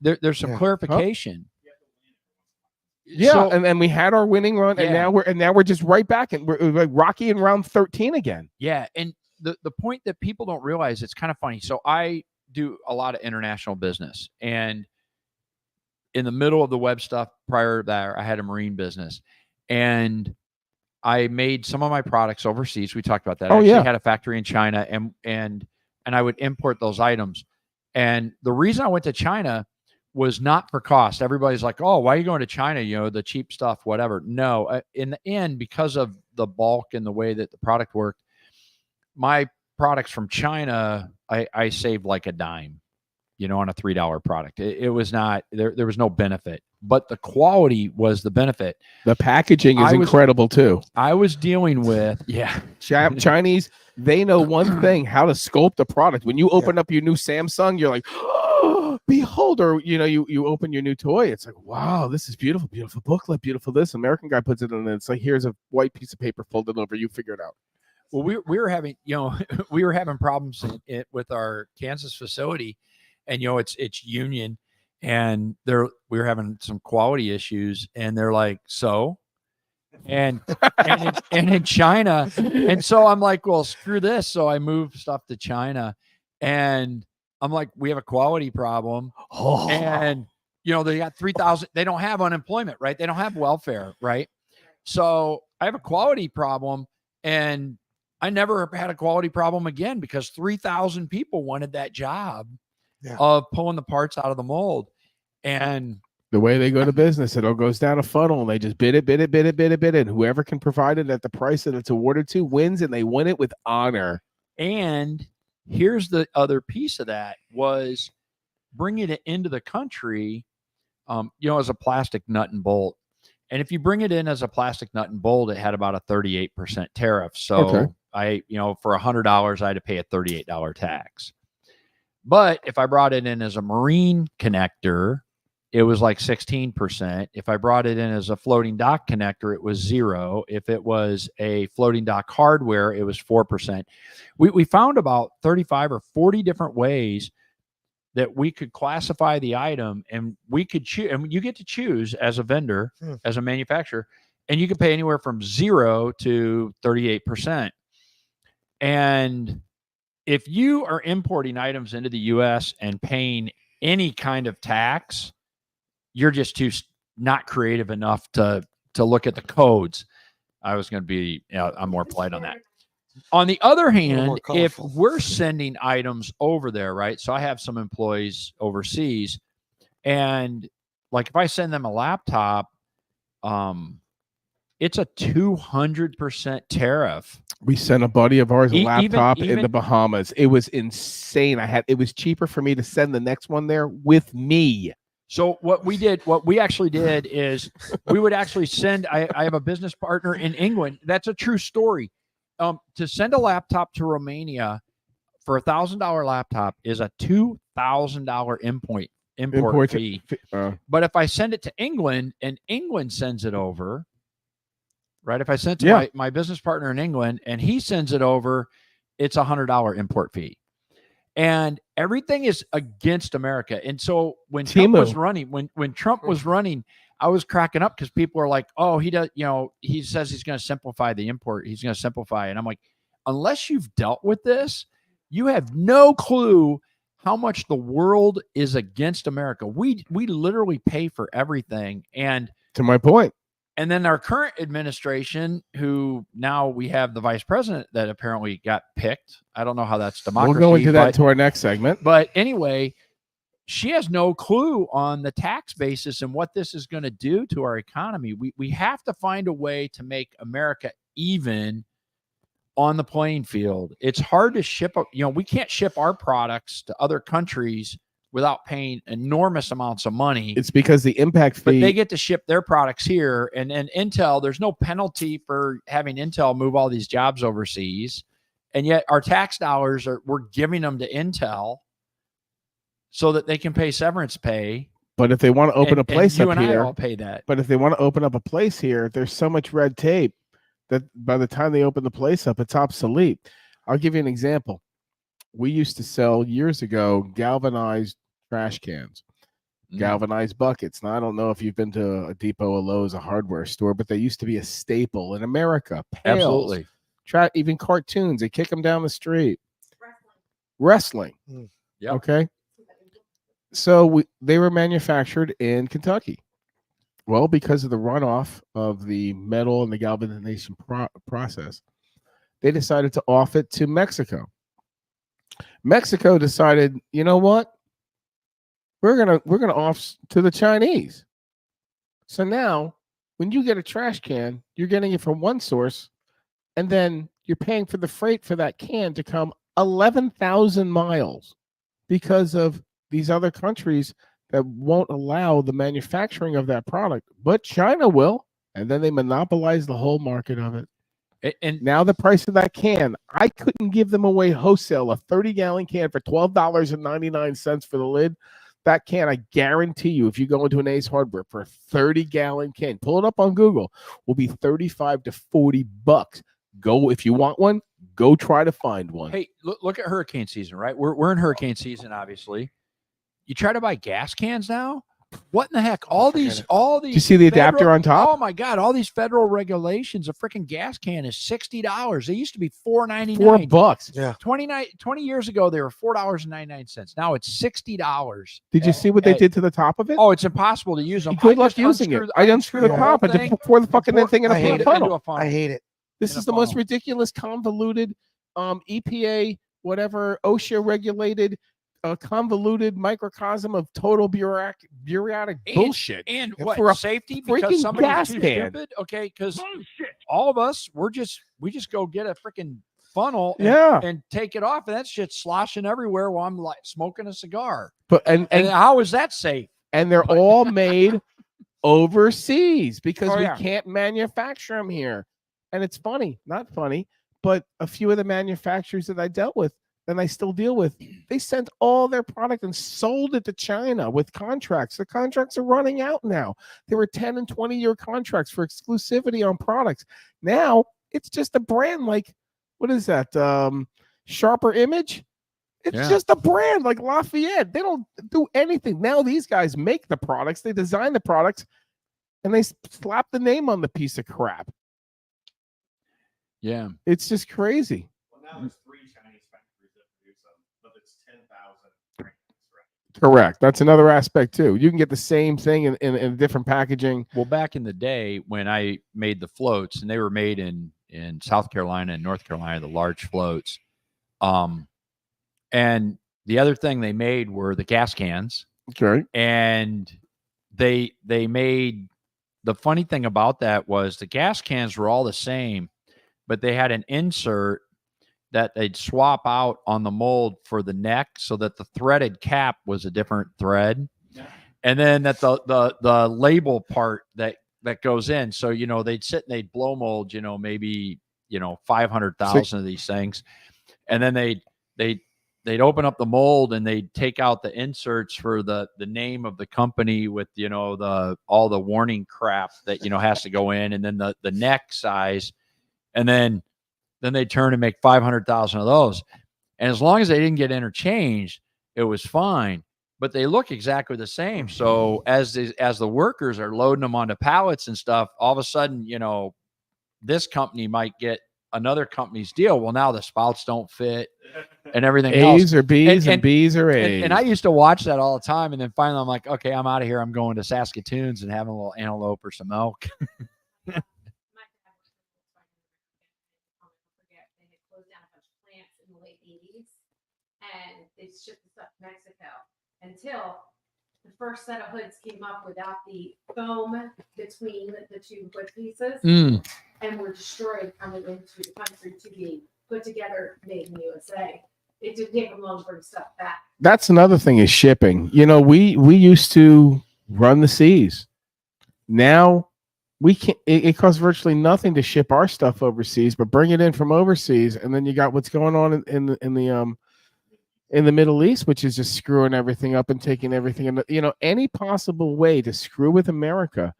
there's some clarification. Yeah, So- and we had our winning run, and Yeah. now we're just right back, and we're like Rocky in round 13 again. Yeah, and the point that people don't realize, it's kind of funny. So I do a lot of international business, and in the middle of the web stuff prior to that, I had a marine business, and I made some of my products overseas. We talked about that. I actually had a factory in China, and I would import those items. And the reason I went to China was not for cost. Everybody's like, "Oh, why are you going to China? The cheap stuff, whatever." No, in the end, because of the bulk and the way that the product worked, my products from China, I saved like a dime, on a $3 product. It was not there was no benefit, but the quality was the benefit. The packaging is incredible too. I was dealing with Chinese. They know one thing: how to sculpt a product. When you open up your new Samsung, you're like, "Oh, behold!" Or you open your new toy. It's like, "Wow, this is beautiful, beautiful booklet, beautiful." This American guy puts it in, and it's like, "Here's a white piece of paper folded over. You figure it out." Well, we were having we were having problems with our Kansas facility, and it's union, and we were having some quality issues, and they're like, "So." And in China, and so I'm like, well, screw this. So I moved stuff to China, and I'm like, we have a quality problem, and they got 3,000. They don't have unemployment, right? They don't have welfare, right? So I have a quality problem, and I never had a quality problem again because 3,000 people wanted that job of pulling the parts out of the mold, and the way they go to business, it all goes down a funnel, and they just bid it, and whoever can provide it at the price that it's awarded to wins, and they win it with honor. And here's the other piece of that was bringing it into the country, as a plastic nut and bolt. And if you bring it in as a plastic nut and bolt, it had about a 38% tariff. So for $100, I had to pay a $38 tax. But if I brought it in as a marine connector, it was like 16%. If I brought it in as a floating dock connector, it was 0. If it was a floating dock hardware, it was 4%. We found about 35 or 40 different ways that we could classify the item, and we could choose, and you get to choose as a vendor, as a manufacturer, and you can pay anywhere from 0 to 38%. And if you are importing items into the US and paying any kind of tax, you're just too not creative enough to look at the codes. I was going to be, I'm more polite on that. On the other hand, if we're sending items over there, right? So I have some employees overseas, and like if I send them a laptop, it's a 200% tariff. We sent a buddy of ours a laptop in the Bahamas. It was insane. It was cheaper for me to send the next one there with me. So what we actually did is we would actually send, I have a business partner in England. That's a true story. To send a laptop to Romania for $1,000 laptop is a $2,000 import fee. But if I send it to England and England sends it over, right? If I send it to my business partner in England and he sends it over, it's $100 import fee. And everything is against America. And so when Trump was running, when Trump was running, I was cracking up because people are like, oh, he does, he says he's going to simplify the import. He's going to simplify. And I'm like, unless you've dealt with this, you have no clue how much the world is against America. We literally pay for everything. And to my point. And then our current administration, who now we have the vice president that apparently got picked. I don't know how that's democracy. We'll go into that to our next segment. But anyway, she has no clue on the tax basis and what this is going to do to our economy. We have to find a way to make America even on the playing field. It's hard to ship, we can't ship our products to other countries without paying enormous amounts of money. It's because the impact fee. But they get to ship their products here. And Intel, there's no penalty for having Intel move all these jobs overseas. And yet our tax dollars we're giving them to Intel so that they can pay severance pay. But if they want to open a place up here, I all pay that. But if they want to open up a place here, there's so much red tape that by the time they open the place up, it's obsolete. I'll give you an example. We used to sell years ago galvanized trash cans, galvanized buckets. Now, I don't know if you've been to a Depot, a Lowe's, a hardware store, but they used to be a staple in America. Pails, absolutely. Even cartoons, they kick them down the street. Wrestling. Yeah. Okay. So they were manufactured in Kentucky. Well, because of the runoff of the metal and the galvanization process, they decided to off it to Mexico. Mexico decided, you know what? We're gonna off to the Chinese. So now, when you get a trash can, you're getting it from one source, and then you're paying for the freight for that can to come 11,000 miles because of these other countries that won't allow the manufacturing of that product, but China will, and then they monopolize the whole market of it. And now the price of that can, I couldn't give them away wholesale, a 30-gallon can for $12.99 for the lid. That can, I guarantee you, if you go into an Ace Hardware for a 30-gallon can, pull it up on Google, will be $35 to $40. Go, if you want one, go try to find one. Hey, look at hurricane season, right? We're in hurricane season, obviously. You try to buy gas cans now? What in the heck? All these. Do you see the adapter on top? Oh my God! All these federal regulations. A freaking gas can is $60. They used to be $4.99. $4. Yeah. 20 years ago, they were $4.99. Now it's $60. Did you see what they did to the top of it? Oh, it's impossible to use them. Good luck using it. I unscrew the top and just pour the fucking thing in a funnel. I hate it. This is the most ridiculous, convoluted, EPA, whatever, OSHA regulated, convoluted microcosm of total bureaucratic bullshit. And for what a safety? freaking Because somebody's gas too can. stupid. Okay, because all of us, we just go get a freaking funnel and take it off, and that shit's sloshing everywhere while I'm like smoking a cigar. But and how is that safe? And they're all made overseas because we yeah. can't manufacture them here. And it's funny, not funny, but a few of the manufacturers that I dealt with and I still deal with, they sent all their product and sold it to China with contracts. The contracts are running out now. There were 10 and 20-year contracts for exclusivity on products. Now it's just a brand like, what is that? Sharper Image? It's just a brand like Lafayette. They don't do anything. Now these guys make the products, they design the products, and they slap the name on the piece of crap. Yeah. It's just crazy. Well, now there's 3 Chinese factories that produce them, but it's 10,000. Correct. That's another aspect too. You can get the same thing in different packaging. Well, back in the day when I made the floats, and they were made in South Carolina and North Carolina, the large floats. And the other thing they made were the gas cans. Okay. And they made, the funny thing about that was the gas cans were all the same, but they had an insert that they'd swap out on the mold for the neck so that the threaded cap was a different thread. Yeah. And then that the label part that goes in. So, you know, they'd sit and they'd blow mold, you know, maybe, you know, 500,000 of these things. And then they'd open up the mold and they'd take out the inserts for the name of the company with, you know, all the warning crap that, you know, has to go in, and then the neck size. And then they turn and make 500,000 of those. And as long as they didn't get interchanged, it was fine. But they look exactly the same. So as the workers are loading them onto pallets and stuff, all of a sudden, you know, this company might get another company's deal. Well, now the spouts don't fit and everything else. A's are B's and B's are A's. And I used to watch that all the time. And then finally I'm like, okay, I'm out of here. I'm going to Saskatoon's and having a little antelope or some elk. And they shipped the stuff to Mexico until the first set of hoods came up without the foam between the 2 hood pieces and were destroyed coming into the country to be put together, made in the USA. It didn't take them long to bring stuff back. That's another thing is shipping. You know, we used to run the seas. Now we can't. It costs virtually nothing to ship our stuff overseas, but bring it in from overseas, and then you got what's going on in the Middle East, which is just screwing everything up and taking everything. And you know, any possible way to screw with America,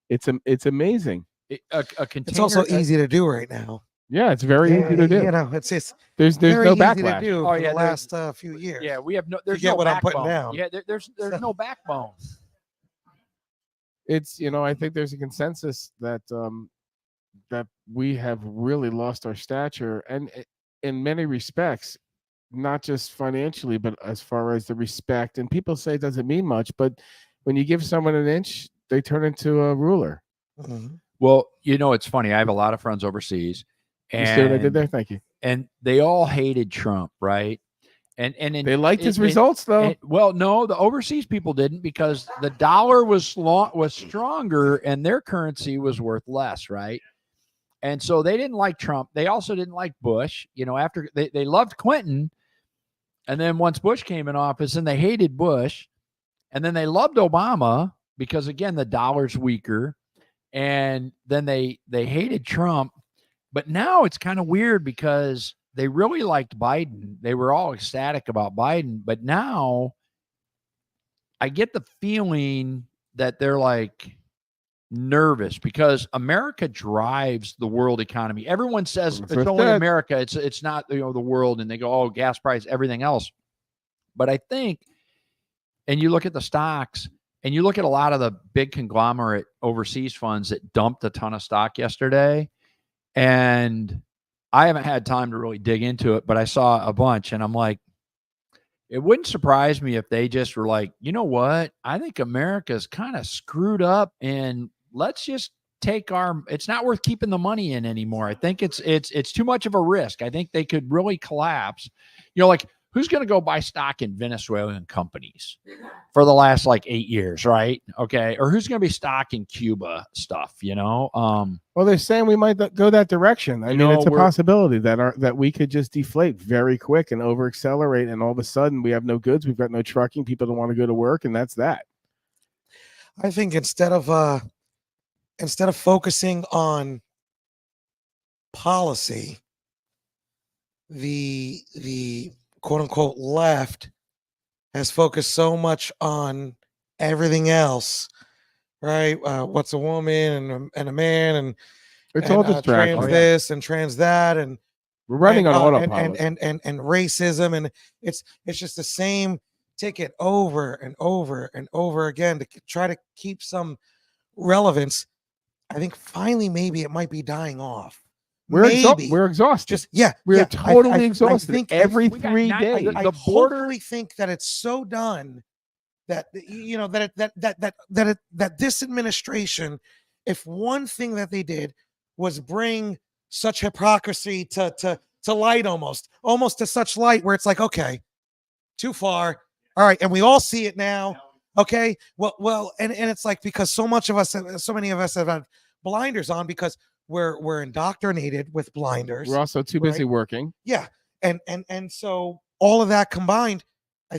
it's amazing. It's also easy to do right now. Yeah, it's very easy to do. You know, it's there's very no easy backlash. to do for the last few years. Yeah, we have no. There's get no what backbone. I'm putting down. Yeah, there's no backbone. It's, you know, I think there's a consensus that that we have really lost our stature, and in many respects, not just financially, but as far as the respect. And people say it doesn't mean much, but when you give someone an inch, they turn into a ruler. Mm-hmm. Well, you know, it's funny. I have a lot of friends overseas. And you see what I did there? Thank you. And they all hated Trump, right? And they liked his results, though. Well, no, the overseas people didn't, because the dollar was stronger and their currency was worth less, right? And so they didn't like Trump. They also didn't like Bush. You know, after they loved Clinton, and then once Bush came in office, and they hated Bush, and then they loved Obama because, again, the dollar's weaker, and then they hated Trump. But now it's kind of weird because they really liked Biden. They were all ecstatic about Biden. But now I get the feeling that they're like nervous because America drives the world economy. Everyone says it's only America. It's not, you know, the world. And they go, oh, gas price, everything else. But I think, and you look at the stocks, and you look at a lot of the big conglomerate overseas funds that dumped a ton of stock yesterday. And I haven't had time to really dig into it, but I saw a bunch, and I'm like, it wouldn't surprise me if they just were like, you know what? I think America's kind of screwed up, and let's just take it's not worth keeping the money in anymore. I think it's too much of a risk. I think they could really collapse. You know, like who's going to go buy stock in Venezuelan companies for the last like 8 years, right? Okay. Or who's going to be stock in Cuba stuff, you know? Well, they're saying we might go that direction. I You mean, know, it's a we're- possibility that we could just deflate very quick and over accelerate, and all of a sudden we have no goods, we've got no trucking, people don't want to go to work, and that's that. I think instead of focusing on policy, the quote unquote left has focused so much on everything else, right? What's a woman and a man, and It's all distracting. trans this and trans that, and We're running on and, autopilot. and racism, and it's just the same ticket over and over and over again to try to keep some relevance. I think finally maybe it might be dying off. We're Maybe. exhausted. Just yeah, We're yeah. totally I exhausted think every we got 3 nine- days. the I border- hopefully think that it's so done that you know that this administration, if one thing that they did was bring such hypocrisy to light, almost to such light where it's like, okay, too far. All right, and we all see it now. Okay, well, and it's like, because so many of us have had blinders on because we're indoctrinated with blinders. We're also too busy right? working. Yeah, and so all of that combined, I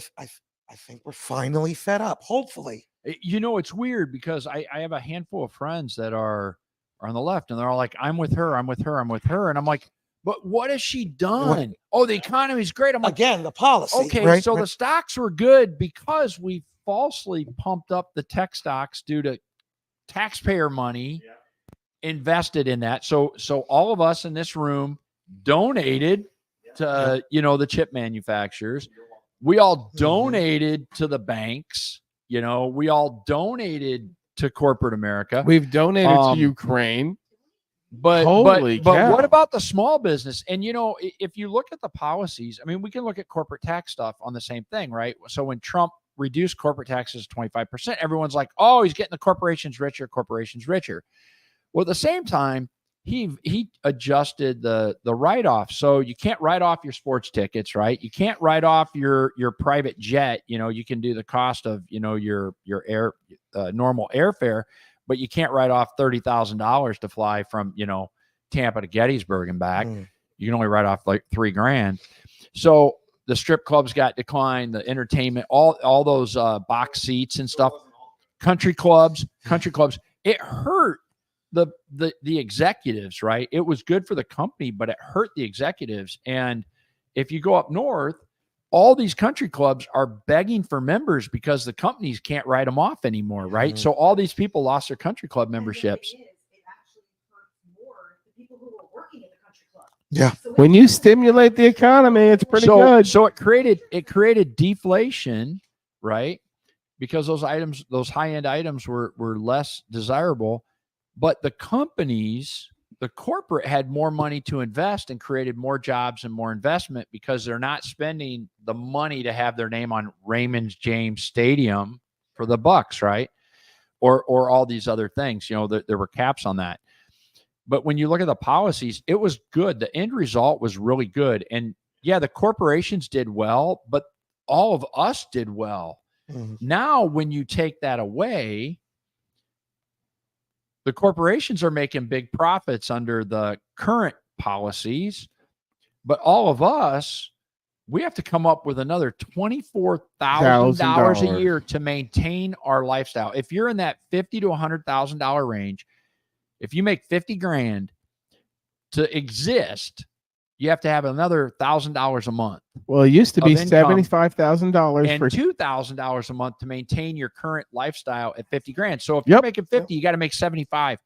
think we're finally fed up. Hopefully, You know, it's weird because I have a handful of friends that are on the left, and they're all like, I'm with her, I'm with her, I'm with her. And I'm like, but what has she done? Oh, the economy's great. I'm like, again, the policy. okay, right? so Right. the stocks were good because we falsely pumped up the tech stocks due to taxpayer money invested in that. So all of us in this room donated to, you know, the chip manufacturers. We all donated to the banks. You know, we all donated to corporate America. We've donated to Ukraine. But Holy but cow. what about the small business? And you know, if you look at the policies, I mean, we can look at corporate tax stuff on the same thing, right? So when Trump reduced corporate taxes 25%, everyone's like, oh, he's getting the corporations richer. Well, at the same time, he adjusted the write-off. So you can't write off your sports tickets, right? You can't write off your private jet. You know, you can do the cost of, you know, your normal airfare, but you can't write off $30,000 to fly from, you know, Tampa to Gettysburg and back. You can only write off like $3,000. So the strip clubs got declined, the entertainment, all those box seats and stuff. Country clubs, it hurt the executives, right? It was good for the company, but it hurt the executives. And if you go up north, all these country clubs are begging for members because the companies can't write them off anymore, right? So all these people lost their country club memberships. Yeah. When you stimulate the economy, it's pretty good. So it created deflation, right? Because those high-end items were less desirable, but the companies, the corporate had more money to invest and created more jobs and more investment because they're not spending the money to have their name on Raymond James Stadium for the Bucks, right? Or all these other things. You know, there were caps on that. But when you look at the policies, it was good. The end result was really good. And yeah, the corporations did well, but all of us did well. Now, when you take that away, the corporations are making big profits under the current policies, but all of us, we have to come up with another $24,000 a year to maintain our lifestyle. If you're in that $50,000 to $100,000 range, if you make $50,000 to exist, you have to have another $1,000 a month. Well, it used to be of income $75,000 and for $2,000 a month to maintain your current lifestyle at $50,000. So if you're making 50, you got to make 75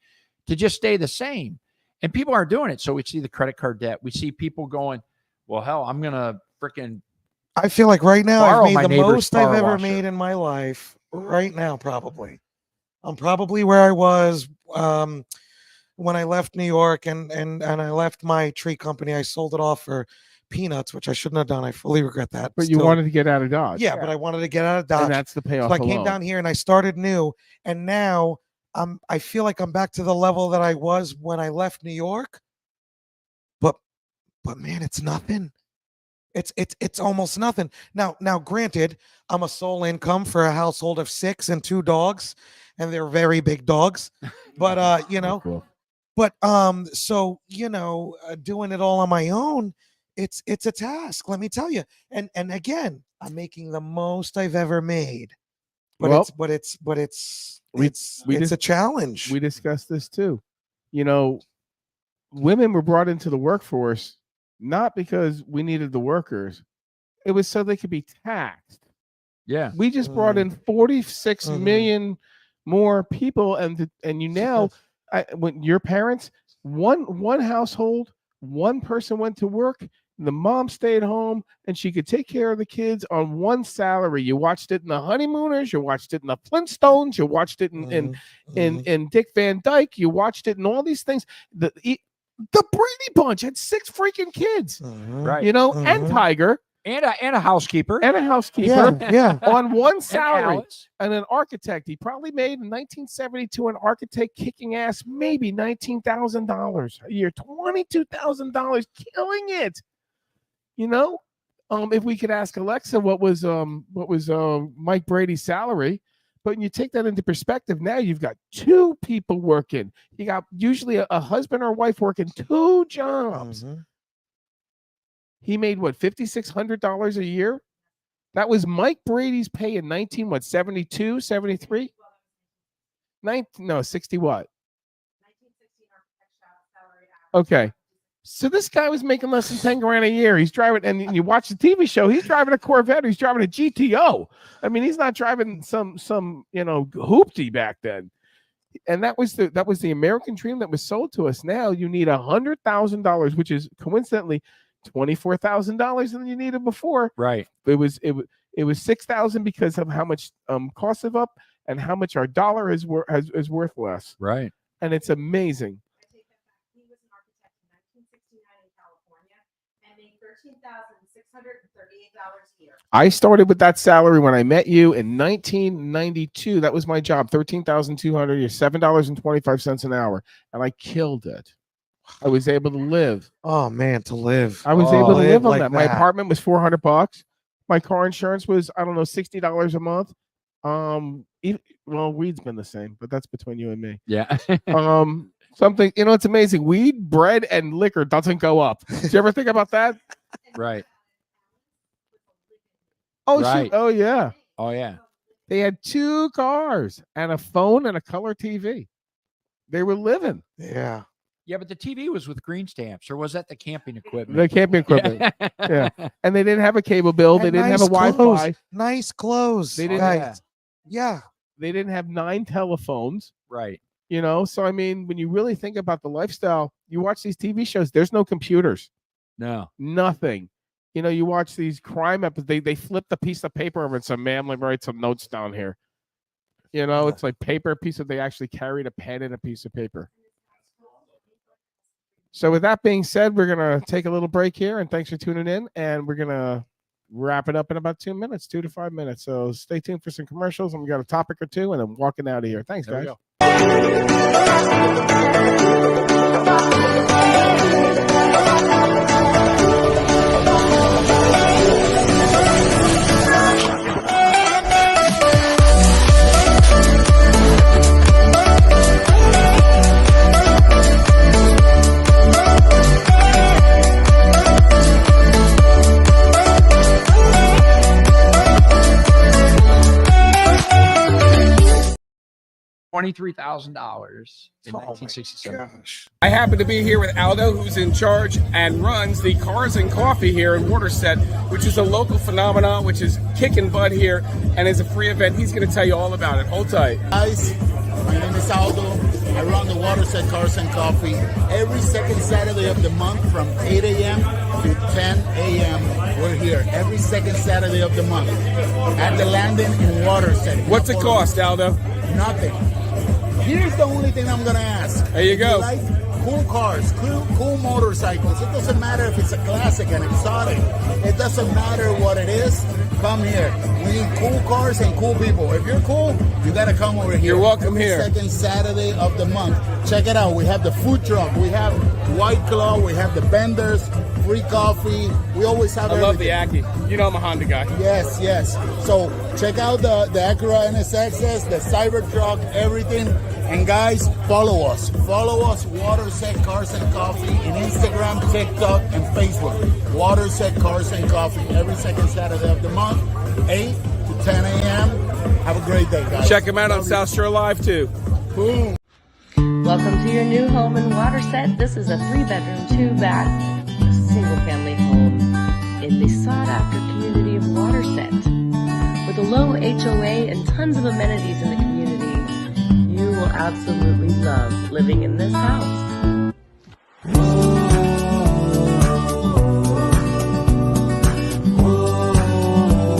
to just stay the same. And people aren't doing it. So we see the credit card debt. We see people going, well, hell, I'm going to freaking. I feel like right now borrow I've my made the neighbor's most I've car ever washer. made in my life. Right now, probably. I'm probably where I was when I left New York and I left my tree company. I sold it off for peanuts, which I shouldn't have done. I fully regret that. But you wanted to get out of Dodge. Yeah, but I wanted to get out of Dodge. And that's the payoff. So I came alone. down here and I started new, and now I feel like I'm back to the level that I was when I left New York. But man, it's nothing. It's almost nothing. Now, granted, I'm a sole income for a household of 6 and 2 dogs, and they're very big dogs. But Cool. but so doing it all on my own, it's a task, let me tell you. And again, I'm making the most I've ever made. But Well, it's we it's a challenge. We discussed this too. Women were brought into the workforce not because we needed the workers. It was so they could be taxed. Yeah. We just brought in 46 Mhm. million more people, and when your parents, one household, one person went to work, the mom stayed home, and she could take care of the kids on one salary. You watched it in the Honeymooners, you watched it in the Flintstones, you watched it in Dick Van Dyke, you watched it in all these things. The Brady Bunch had 6 freaking kids, Right. and Tiger. And a housekeeper. And a housekeeper Yeah. on one salary. Alice. And an architect. He probably made in 1972 an architect kicking ass maybe $19,000 a year, $22,000, killing it. If we could ask Alexa what was Mike Brady's salary, but when you take that into perspective, now you've got 2 people working. You got usually a husband or wife working 2 jobs. He made what, $5,600 a year? That was Mike Brady's pay in 72, 73? 60 what? Okay. So this guy was making less than 10 grand a year. He's driving, and you watch the TV show, he's driving a Corvette, he's driving a GTO. I mean, he's not driving some hoopty back then. And that was the American dream that was sold to us. Now you need $100,000, which is coincidentally $24,000 than you needed before. Right. It was $6,000 because of how much costs have up and how much our dollar is worth less. Right. And it's amazing. He was an architect in 1969 in California and made $13,638 a year. I started with that salary when I met you in 1992. That was my job, $13,200 a year, $7.25 an hour, and I killed it. I was able to live. Oh man, to live. I was able to live on like that. My apartment was $400. My car insurance was, I don't know, $60 a month. Weed's been the same, but that's between you and me. Yeah. Something, it's amazing. Weed, bread, and liquor doesn't go up. Did you ever think about that? Right. Oh, Right. Oh, yeah. Oh, yeah. They had 2 cars and a phone and a color TV. They were living. Yeah. Yeah, but the TV was with green stamps, or was that the camping equipment? The camping equipment. Yeah. And they didn't have a cable bill. They And didn't have a nice Wi-Fi. clothes. Nice clothes. They didn't. guys. Yeah. They didn't have 9 telephones. Right. So I mean, when you really think about the lifestyle, you watch these TV shows, there's no computers. No. Nothing. You watch these crime episodes, they flip the piece of paper over and some man writes some notes down here. It's like paper piece of, they actually carried a pen and a piece of paper. So with that being said, we're going to take a little break here, and thanks for tuning in, and we're going to wrap it up in about 2 minutes, 2 to 5 minutes. So stay tuned for some commercials, and we got a topic or two, and I'm walking out of here. Thanks, There we guys. go. $23,000 in 1967. Gosh. I happen to be here with Aldo, who's in charge and runs the Cars and Coffee here in Waterset, which is a local phenomenon, which is kicking butt here and is a free event. He's going to tell you all about it. Hold tight. Guys, my name is Aldo. I run the Waterset Cars and Coffee every second Saturday of the month from 8 a.m. to 10 a.m. We're here every second Saturday of the month at the landing in Waterset. What's it cost, Aldo? Nothing. Here's the only thing I'm going to ask. There you go. If you like cool cars, cool motorcycles. It doesn't matter if it's a classic, an exotic. It doesn't matter what it is. Come here. We need cool cars and cool people. If you're cool, you got to come over here. You're welcome here. Second Saturday of the month. Check it out. We have the food truck. We have White Claw. We have the vendors. free coffee. We always have I love the everything. Ackie. You know I'm a Honda guy. Yes, yes. So check out the Acura NSXs, the Cybertruck, everything. And guys, follow us. Follow us, Waterset Cars and Coffee, in Instagram, TikTok, and Facebook. Waterset Cars and Coffee every second Saturday of the month, 8 to 10 a.m. Have a great day, guys. Check them out on South Shore Live too. Boom. Welcome to your new home in Waterset. This is a 3-bedroom, 2-bath, single-family home in the sought-after community of Waterset. With a low HOA and tons of amenities in the community, you will absolutely love living in this house.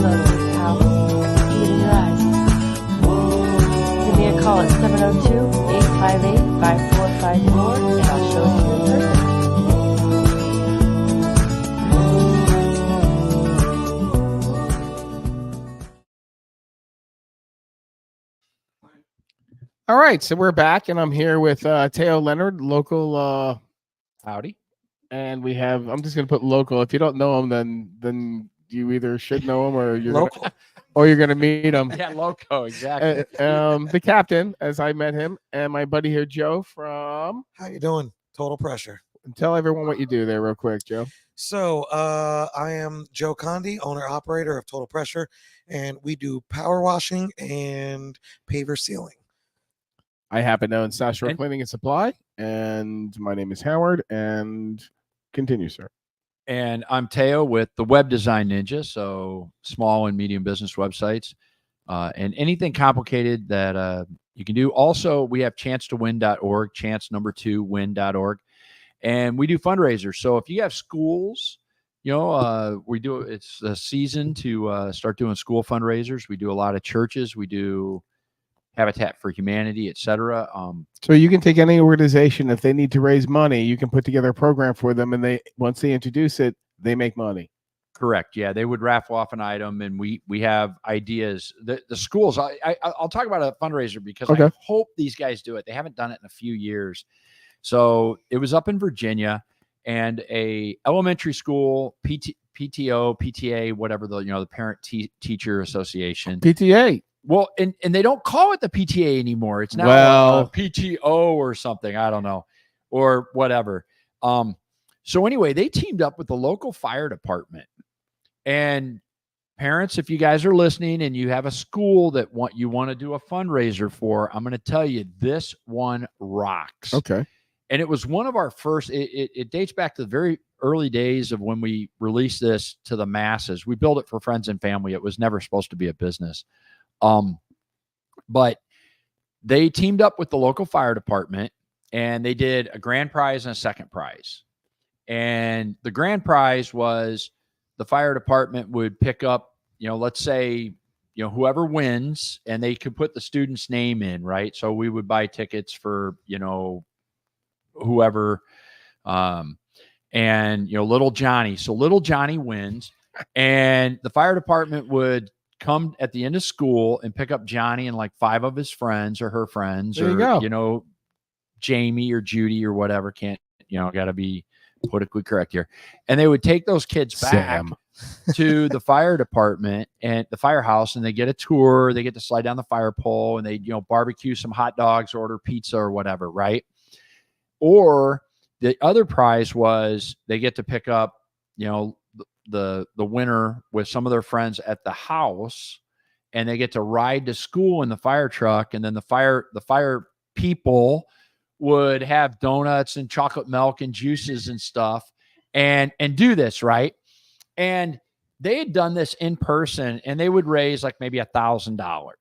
Love this house. Look in your eyes. Give me a call at 702-858-5454 and I'll show you in person. All right, so we're back, and I'm here with Teo Leonard, local, Howdy. and we have. I'm just gonna put local. If you don't know him, then you either should know him or Local. you're gonna meet him. Yeah, loco, exactly. The captain, as I met him, and my buddy here, Joe from. How you doing? Total Pressure. Tell everyone what you do there, real quick, Joe. So I am Joe Condi, owner operator of Total Pressure, and we do power washing and paver sealing. I happen to own South Shore And- Cleaning and Supply, and my name is Howard. And continue, sir. And I'm Teo with the Web Design Ninja, so small and medium business websites, and anything complicated that you can do. Also, we have chance2win.org, chance2win.org, and we do fundraisers. So if you have schools, we do. It's a season to start doing school fundraisers. We do a lot of churches. We do Habitat for Humanity, etc. So you can take any organization, if they need to raise money, you can put together a program for them, and once they introduce it, they make money. Correct. Yeah, they would raffle off an item, and we have ideas. The schools. I'll talk about a fundraiser because Okay. I hope these guys do it. They haven't done it in a few years. So it was up in Virginia, and a elementary school PTO, PTA, whatever the parent teacher association. PTA. Well, and they don't call it the PTA anymore. It's now PTO or something. I don't know, or whatever. So anyway, they teamed up with the local fire department. And parents, if you guys are listening and you have a school that you want to do a fundraiser for, I'm going to tell you this one rocks. Okay. And it was one of our first. It dates back to the very early days of when we released this to the masses. We built it for friends and family. It was never supposed to be a business. But they teamed up with the local fire department, and they did a grand prize and a second prize. And the grand prize was the fire department would pick up, let's say, whoever wins, and they could put the student's name in, right? So we would buy tickets for, whoever, and, little Johnny. So little Johnny wins, and the fire department would come at the end of school and pick up Johnny and like 5 of his friends or her friends, There you go. Jamie or Judy or whatever. Got to be politically correct here. And they would take those kids back to the fire department and the firehouse, and they get a tour. They get to slide down the fire pole, and they, barbecue some hot dogs, order pizza or whatever. Right. Or the other prize was they get to pick up, the winner with some of their friends at the house, and they get to ride to school in the fire truck. And then the fire people would have donuts and chocolate milk and juices and stuff and do this. Right. And they had done this in person, and they would raise like maybe $1,000.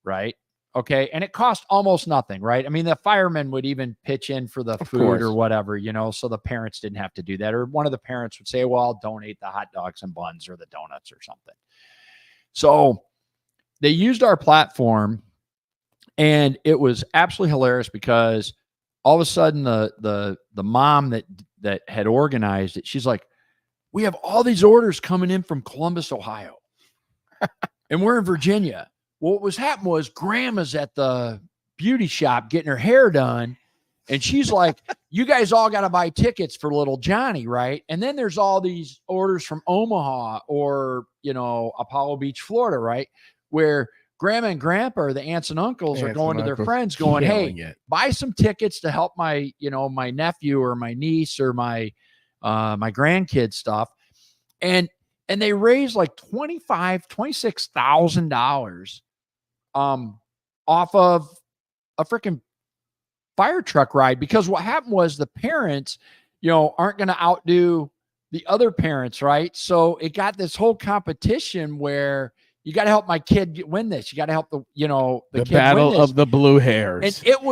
Right. Okay. And it cost almost nothing. Right. I mean, the firemen would even pitch in for the food or whatever, so the parents didn't have to do that. Or one of the parents would say, well, I'll donate the hot dogs and buns or the donuts or something. So they used our platform, and it was absolutely hilarious because all of a sudden the mom that had organized it, she's like, we have all these orders coming in from Columbus, Ohio, and we're in Virginia. Well, what was happening was grandma's at the beauty shop getting her hair done, And she's like, you guys all got to buy tickets for little Johnny, right? And then there's all these orders from Omaha or, Apollo Beach, Florida, right? Where grandma and grandpa or the aunts and uncles are going to their friends going, hey, buy some tickets to help my, my nephew or my niece or my grandkid stuff. And they raised like $26,000 off of a freaking fire truck ride, because what happened was the parents, aren't going to outdo the other parents, right? So it got this whole competition where you got to help my kid win this. You got to help the kid battle win this. of the blue hairs. And it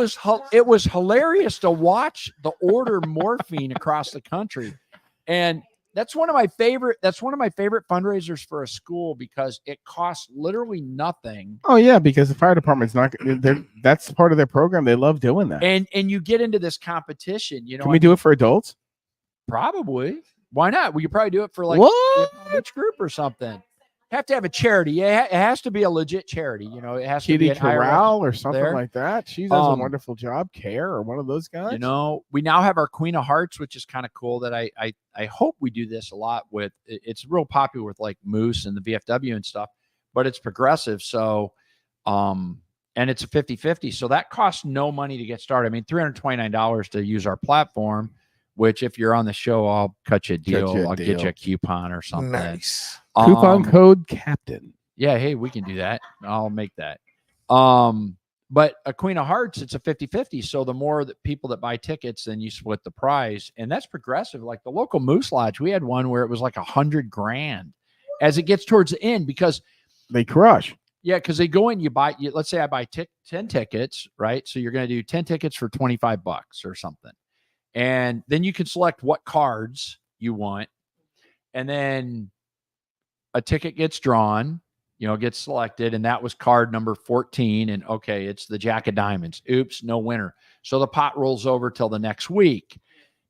was hilarious to watch the order morphine across the country. And that's one of my favorite fundraisers for a school, because it costs literally nothing. Oh yeah, because the fire department's not. That's part of their program. They love doing that. And you get into this competition. Can we do it for adults? Probably. Why not? We could probably do it for like each group or something. Have to have a charity. It has to be a legit charity. It has to be an Corral or something there. Like that. She does a wonderful job. Care or one of those guys. We now have our Queen of Hearts, which is kind of cool. That I hope we do this a lot with. It's real popular with like Moose and the VFW and stuff, but it's progressive. So, and it's a 50-50. So that costs no money to get started. I mean, $329 to use our platform. Which, if you're on the show, I'll cut you a deal. I'll get you a coupon or something. Nice. Coupon code Captain. Yeah, hey, we can do that. I'll make that. But a Queen of Hearts, it's a 50-50. So the more that people that buy tickets, then you split the prize. And that's progressive. Like the local Moose Lodge, we had one where it was like $100,000 as it gets towards the end, because they crush. Yeah, because they go in, let's say I buy 10 tickets, right? So you're going to do 10 tickets for $25 or something. And then you can select what cards you want. And then a ticket gets drawn, gets selected. And that was card number 14. And okay, it's the Jack of Diamonds. Oops, no winner. So the pot rolls over till the next week.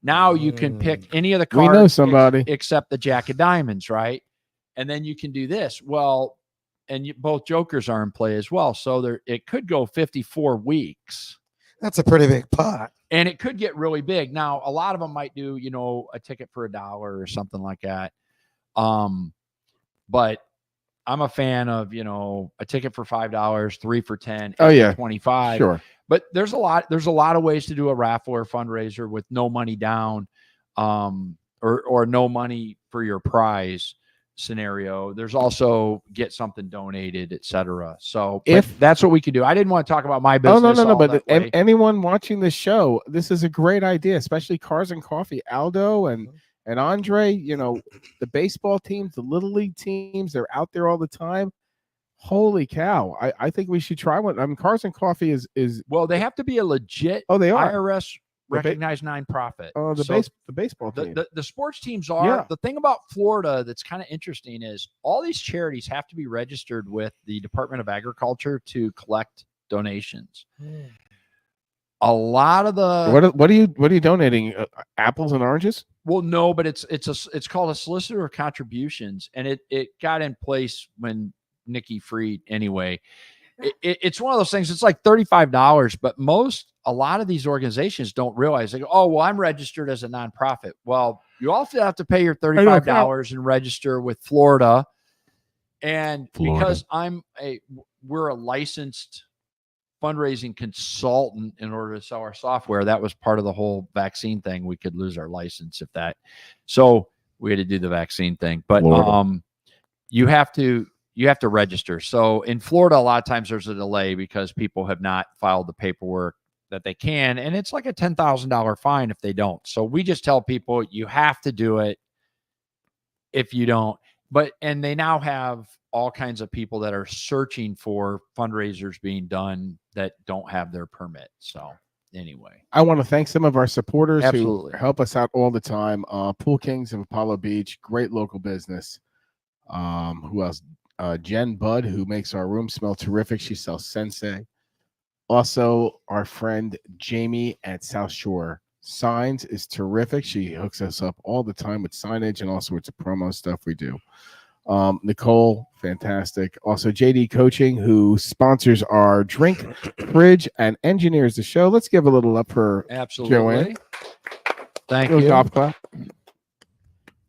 Now you can pick any of the cards. We know somebody. Except the Jack of Diamonds, right? And then you can do this. Well, and both jokers are in play as well. So it could go 54 weeks. That's a pretty big pot. And it could get really big. Now, a lot of them might do, a ticket for $1 or something like that. But I'm a fan of, a ticket for $5, 3 for 10, oh yeah, 25. Sure. But there's a lot of ways to do a raffle or fundraiser with no money down, or no money for your prize scenario. There's also get something donated, etc. So if that's what we could do. I didn't want to talk about my business. No. But anyone watching this show, this is a great idea, especially Cars and Coffee. Aldo and Andre, the baseball teams, the little league teams, they're out there all the time. Holy cow. I think we should try one. I mean, Cars and Coffee is well, they have to be a legit they are. IRS recognized nonprofit. Oh, the baseball team. The sports teams are. Yeah. The thing about Florida that's kind of interesting is all these charities have to be registered with the Department of Agriculture to collect donations. A lot of the what are you donating? Apples and oranges? Well, no, but it's called a solicitor of contributions, and it got in place when Nikki Fried. Anyway, it's one of those things. It's like $35, but a lot of these organizations don't realize. They go, oh, well, I'm registered as a nonprofit. Well, you also have to pay your $35 and register with Florida. And because we're a licensed fundraising consultant in order to sell our software, that was part of the whole vaccine thing. We could lose our license if that. So we had to do the vaccine thing. But you have to register. So in Florida, a lot of times there's a delay because people have not filed the paperwork that they can. And it's like a $10,000 fine if they don't. So we just tell people you have to do it if you don't. And they now have all kinds of people that are searching for fundraisers being done that don't have their permit. So anyway, I want to thank some of our supporters Absolutely. who help us out all the time. Pool Kings of Apollo Beach, great local business. Who else? Jen Budd, who makes our room smell terrific. She sells Sensei. Also, our friend Jamie at South Shore Signs is terrific. She hooks us up all the time with signage and all sorts of promo stuff we do. Nicole, fantastic. Also, JD Coaching, who sponsors our drink, fridge, and engineers the show. Let's give a little up for Absolutely. Joanne. Thank Little you. golf clap.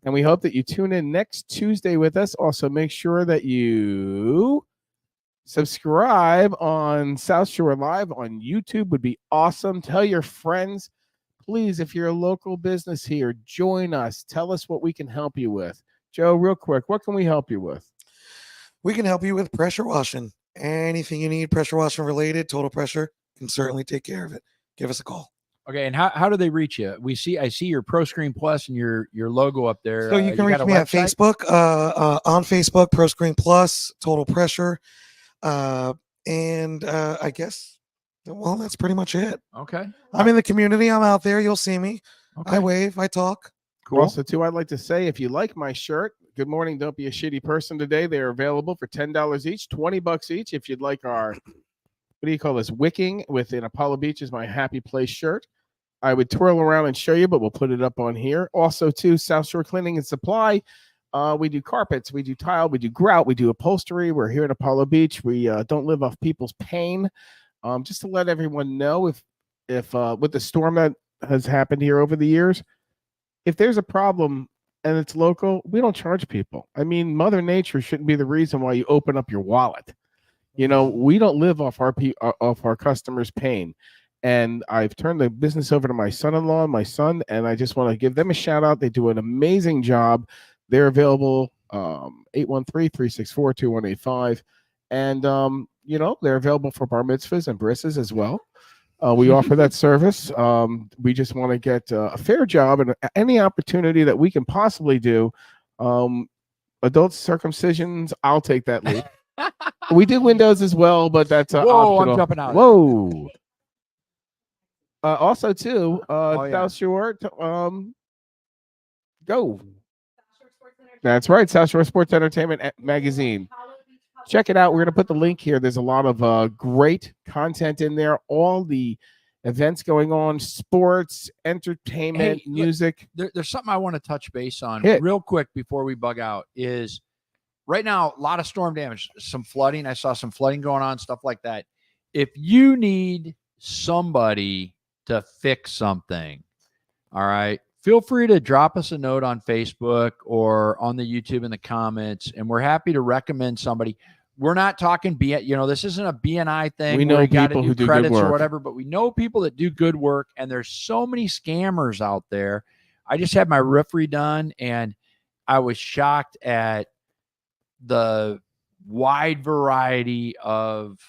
And we hope that you tune in next Tuesday with us. Also, make sure that you subscribe on South Shore Live on YouTube would be awesome. Tell your friends. Please, if you're a local business here, join us. Tell us what we can help you with. Joe, real quick, what can we help you with? We can help you with pressure washing. Anything you need pressure washing related, Total Pressure can certainly take care of it. Give us a call. Okay, and how do they reach you? I see your Pro Screen Plus and your logo up there. So you can reach got a me at website? Facebook, on Facebook, Pro Screen Plus, Total Pressure. And I guess, well, that's pretty much it. Okay. I'm in the community. I'm out there. You'll see me. Okay. I wave. I talk. Cool. Also, too, I'd like to say, if you like my shirt, Good Morning, Don't Be a Shitty Person today, they're available for $10 each, $20 each. If you'd like our, what do you call this, wicking within Apollo Beach is my Happy Place shirt. I would twirl around and show you, but we'll put it up on here. Also, too, South Shore Cleaning and Supply. We do carpets, we do tile, we do grout, we do upholstery. We're here at Apollo Beach. We don't live off people's pain. Just to let everyone know, if with the storm that has happened here over the years, if there's a problem and it's local, we don't charge people. I mean, Mother Nature shouldn't be the reason why you open up your wallet. You know, we don't live off our customers' pain. And I've turned the business over to my son-in-law and my son, and I just want to give them a shout out. They do an amazing job. They're available 813-364-2185. And, they're available for bar mitzvahs and brisses as well. We offer that service. We just want to get a fair job and any opportunity that we can possibly do. Adult circumcisions, I'll take that lead. We do windows as well, but that's Whoa, optional. I'm jumping out. Whoa. Also, too, yeah. South Shore, go. That's right, South Shore Sports Entertainment Magazine. Check it out. We're going to put the link here. There's a lot of great content in there. All the events going on, sports, entertainment, Hey, look, music. There's something I want to touch base on Hit. real quick before we bug out. Is right now a lot of storm damage, some flooding. I saw some flooding going on, stuff like that. If you need somebody to fix something, all right, feel free to drop us a note on Facebook or on the YouTube in the comments, and we're happy to recommend somebody. We're not talking this isn't a BNI thing. We know where you gotta people who do good credits or work. whatever, but we know people that do good work, and there's so many scammers out there. I just had my roof redone, and I was shocked at the wide variety of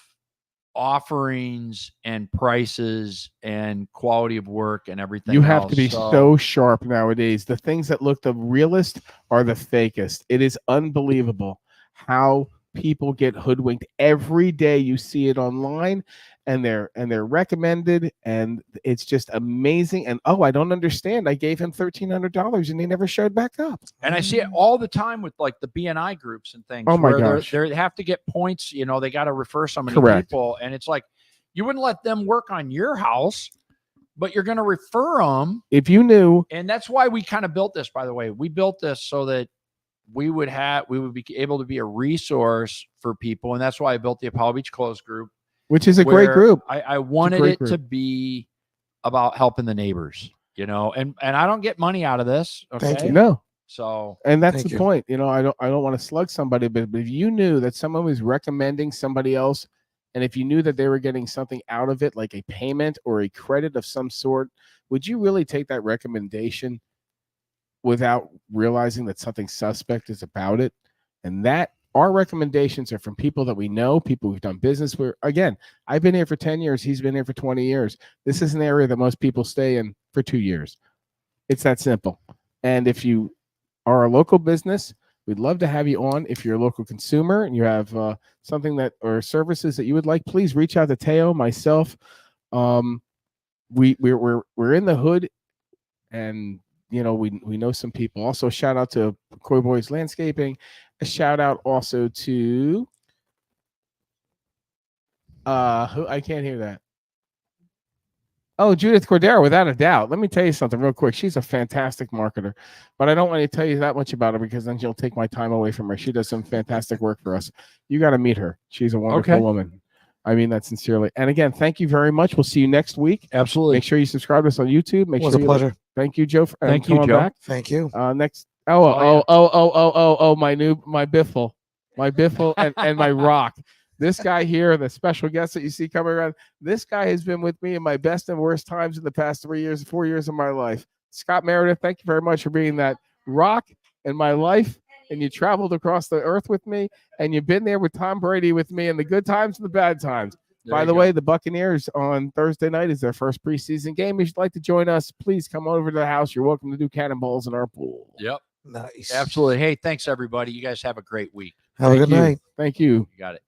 offerings and prices and quality of work and everything. You have else. to be so sharp nowadays. The things that look the realest are the fakest. It is unbelievable how people get hoodwinked every day. You see it online, and they're recommended, and it's just amazing. And I don't understand. I gave him $1,300 and he never showed back up. And I see it all the time with like the BNI groups and things. Oh my where gosh. they have to get points. They got to refer so many Correct. people, and it's like you wouldn't let them work on your house, but you're going to refer them. If you knew, and that's why we kind of built this. By the way, we built this so that we would be able to be a resource for people, and that's why I built the Apollo Beach Clothes Group, which is a great group. I wanted it to be about helping the neighbors, and I don't get money out of this. Okay. Thank you. No. So, and that's Thank the you. point. I don't want to slug somebody, but if you knew that someone was recommending somebody else, and if you knew that they were getting something out of it, like a payment or a credit of some sort, would you really take that recommendation without realizing that something suspect is about it? And that our recommendations are from people that we know, people we've done business with. Again, I've been here for 10 years. He's been here for 20 years. This is an area that most people stay in for 2 years. It's that simple. And if you are a local business, we'd love to have you on. If you're a local consumer and you have something that or services that you would like, please reach out to Teo, myself. We're in the hood, and we know some people. Also, shout out to Coy Boys Landscaping. A shout out also to who I can't hear that. Oh, Judith Cordero, without a doubt. Let me tell you something real quick. She's a fantastic marketer, but I don't want to tell you that much about her because then she'll take my time away from her. She does some fantastic work for us. You got to meet her. She's a wonderful Okay. woman. I mean that sincerely. And again, thank you very much. We'll see you next week. Absolutely. Make sure you subscribe to us on YouTube. Make It was sure a pleasure. Thank you, Joe. Thank you, come on Joe. back. Thank you. Next. yeah. My biffle, and my rock. This guy here, the special guest that you see coming around, this guy has been with me in my best and worst times in the past 4 years of my life. Scott Meredith, thank you very much for being that rock in my life. And you traveled across the earth with me, and you've been there with Tom Brady with me in the good times and the bad times. By the way, the Buccaneers on Thursday night is their first preseason game. If you'd like to join us, please come over to the house. You're welcome to do cannonballs in our pool. Yep. Nice. Absolutely. Hey, thanks everybody. You guys have a great week. Have a good night. Thank you. You got it.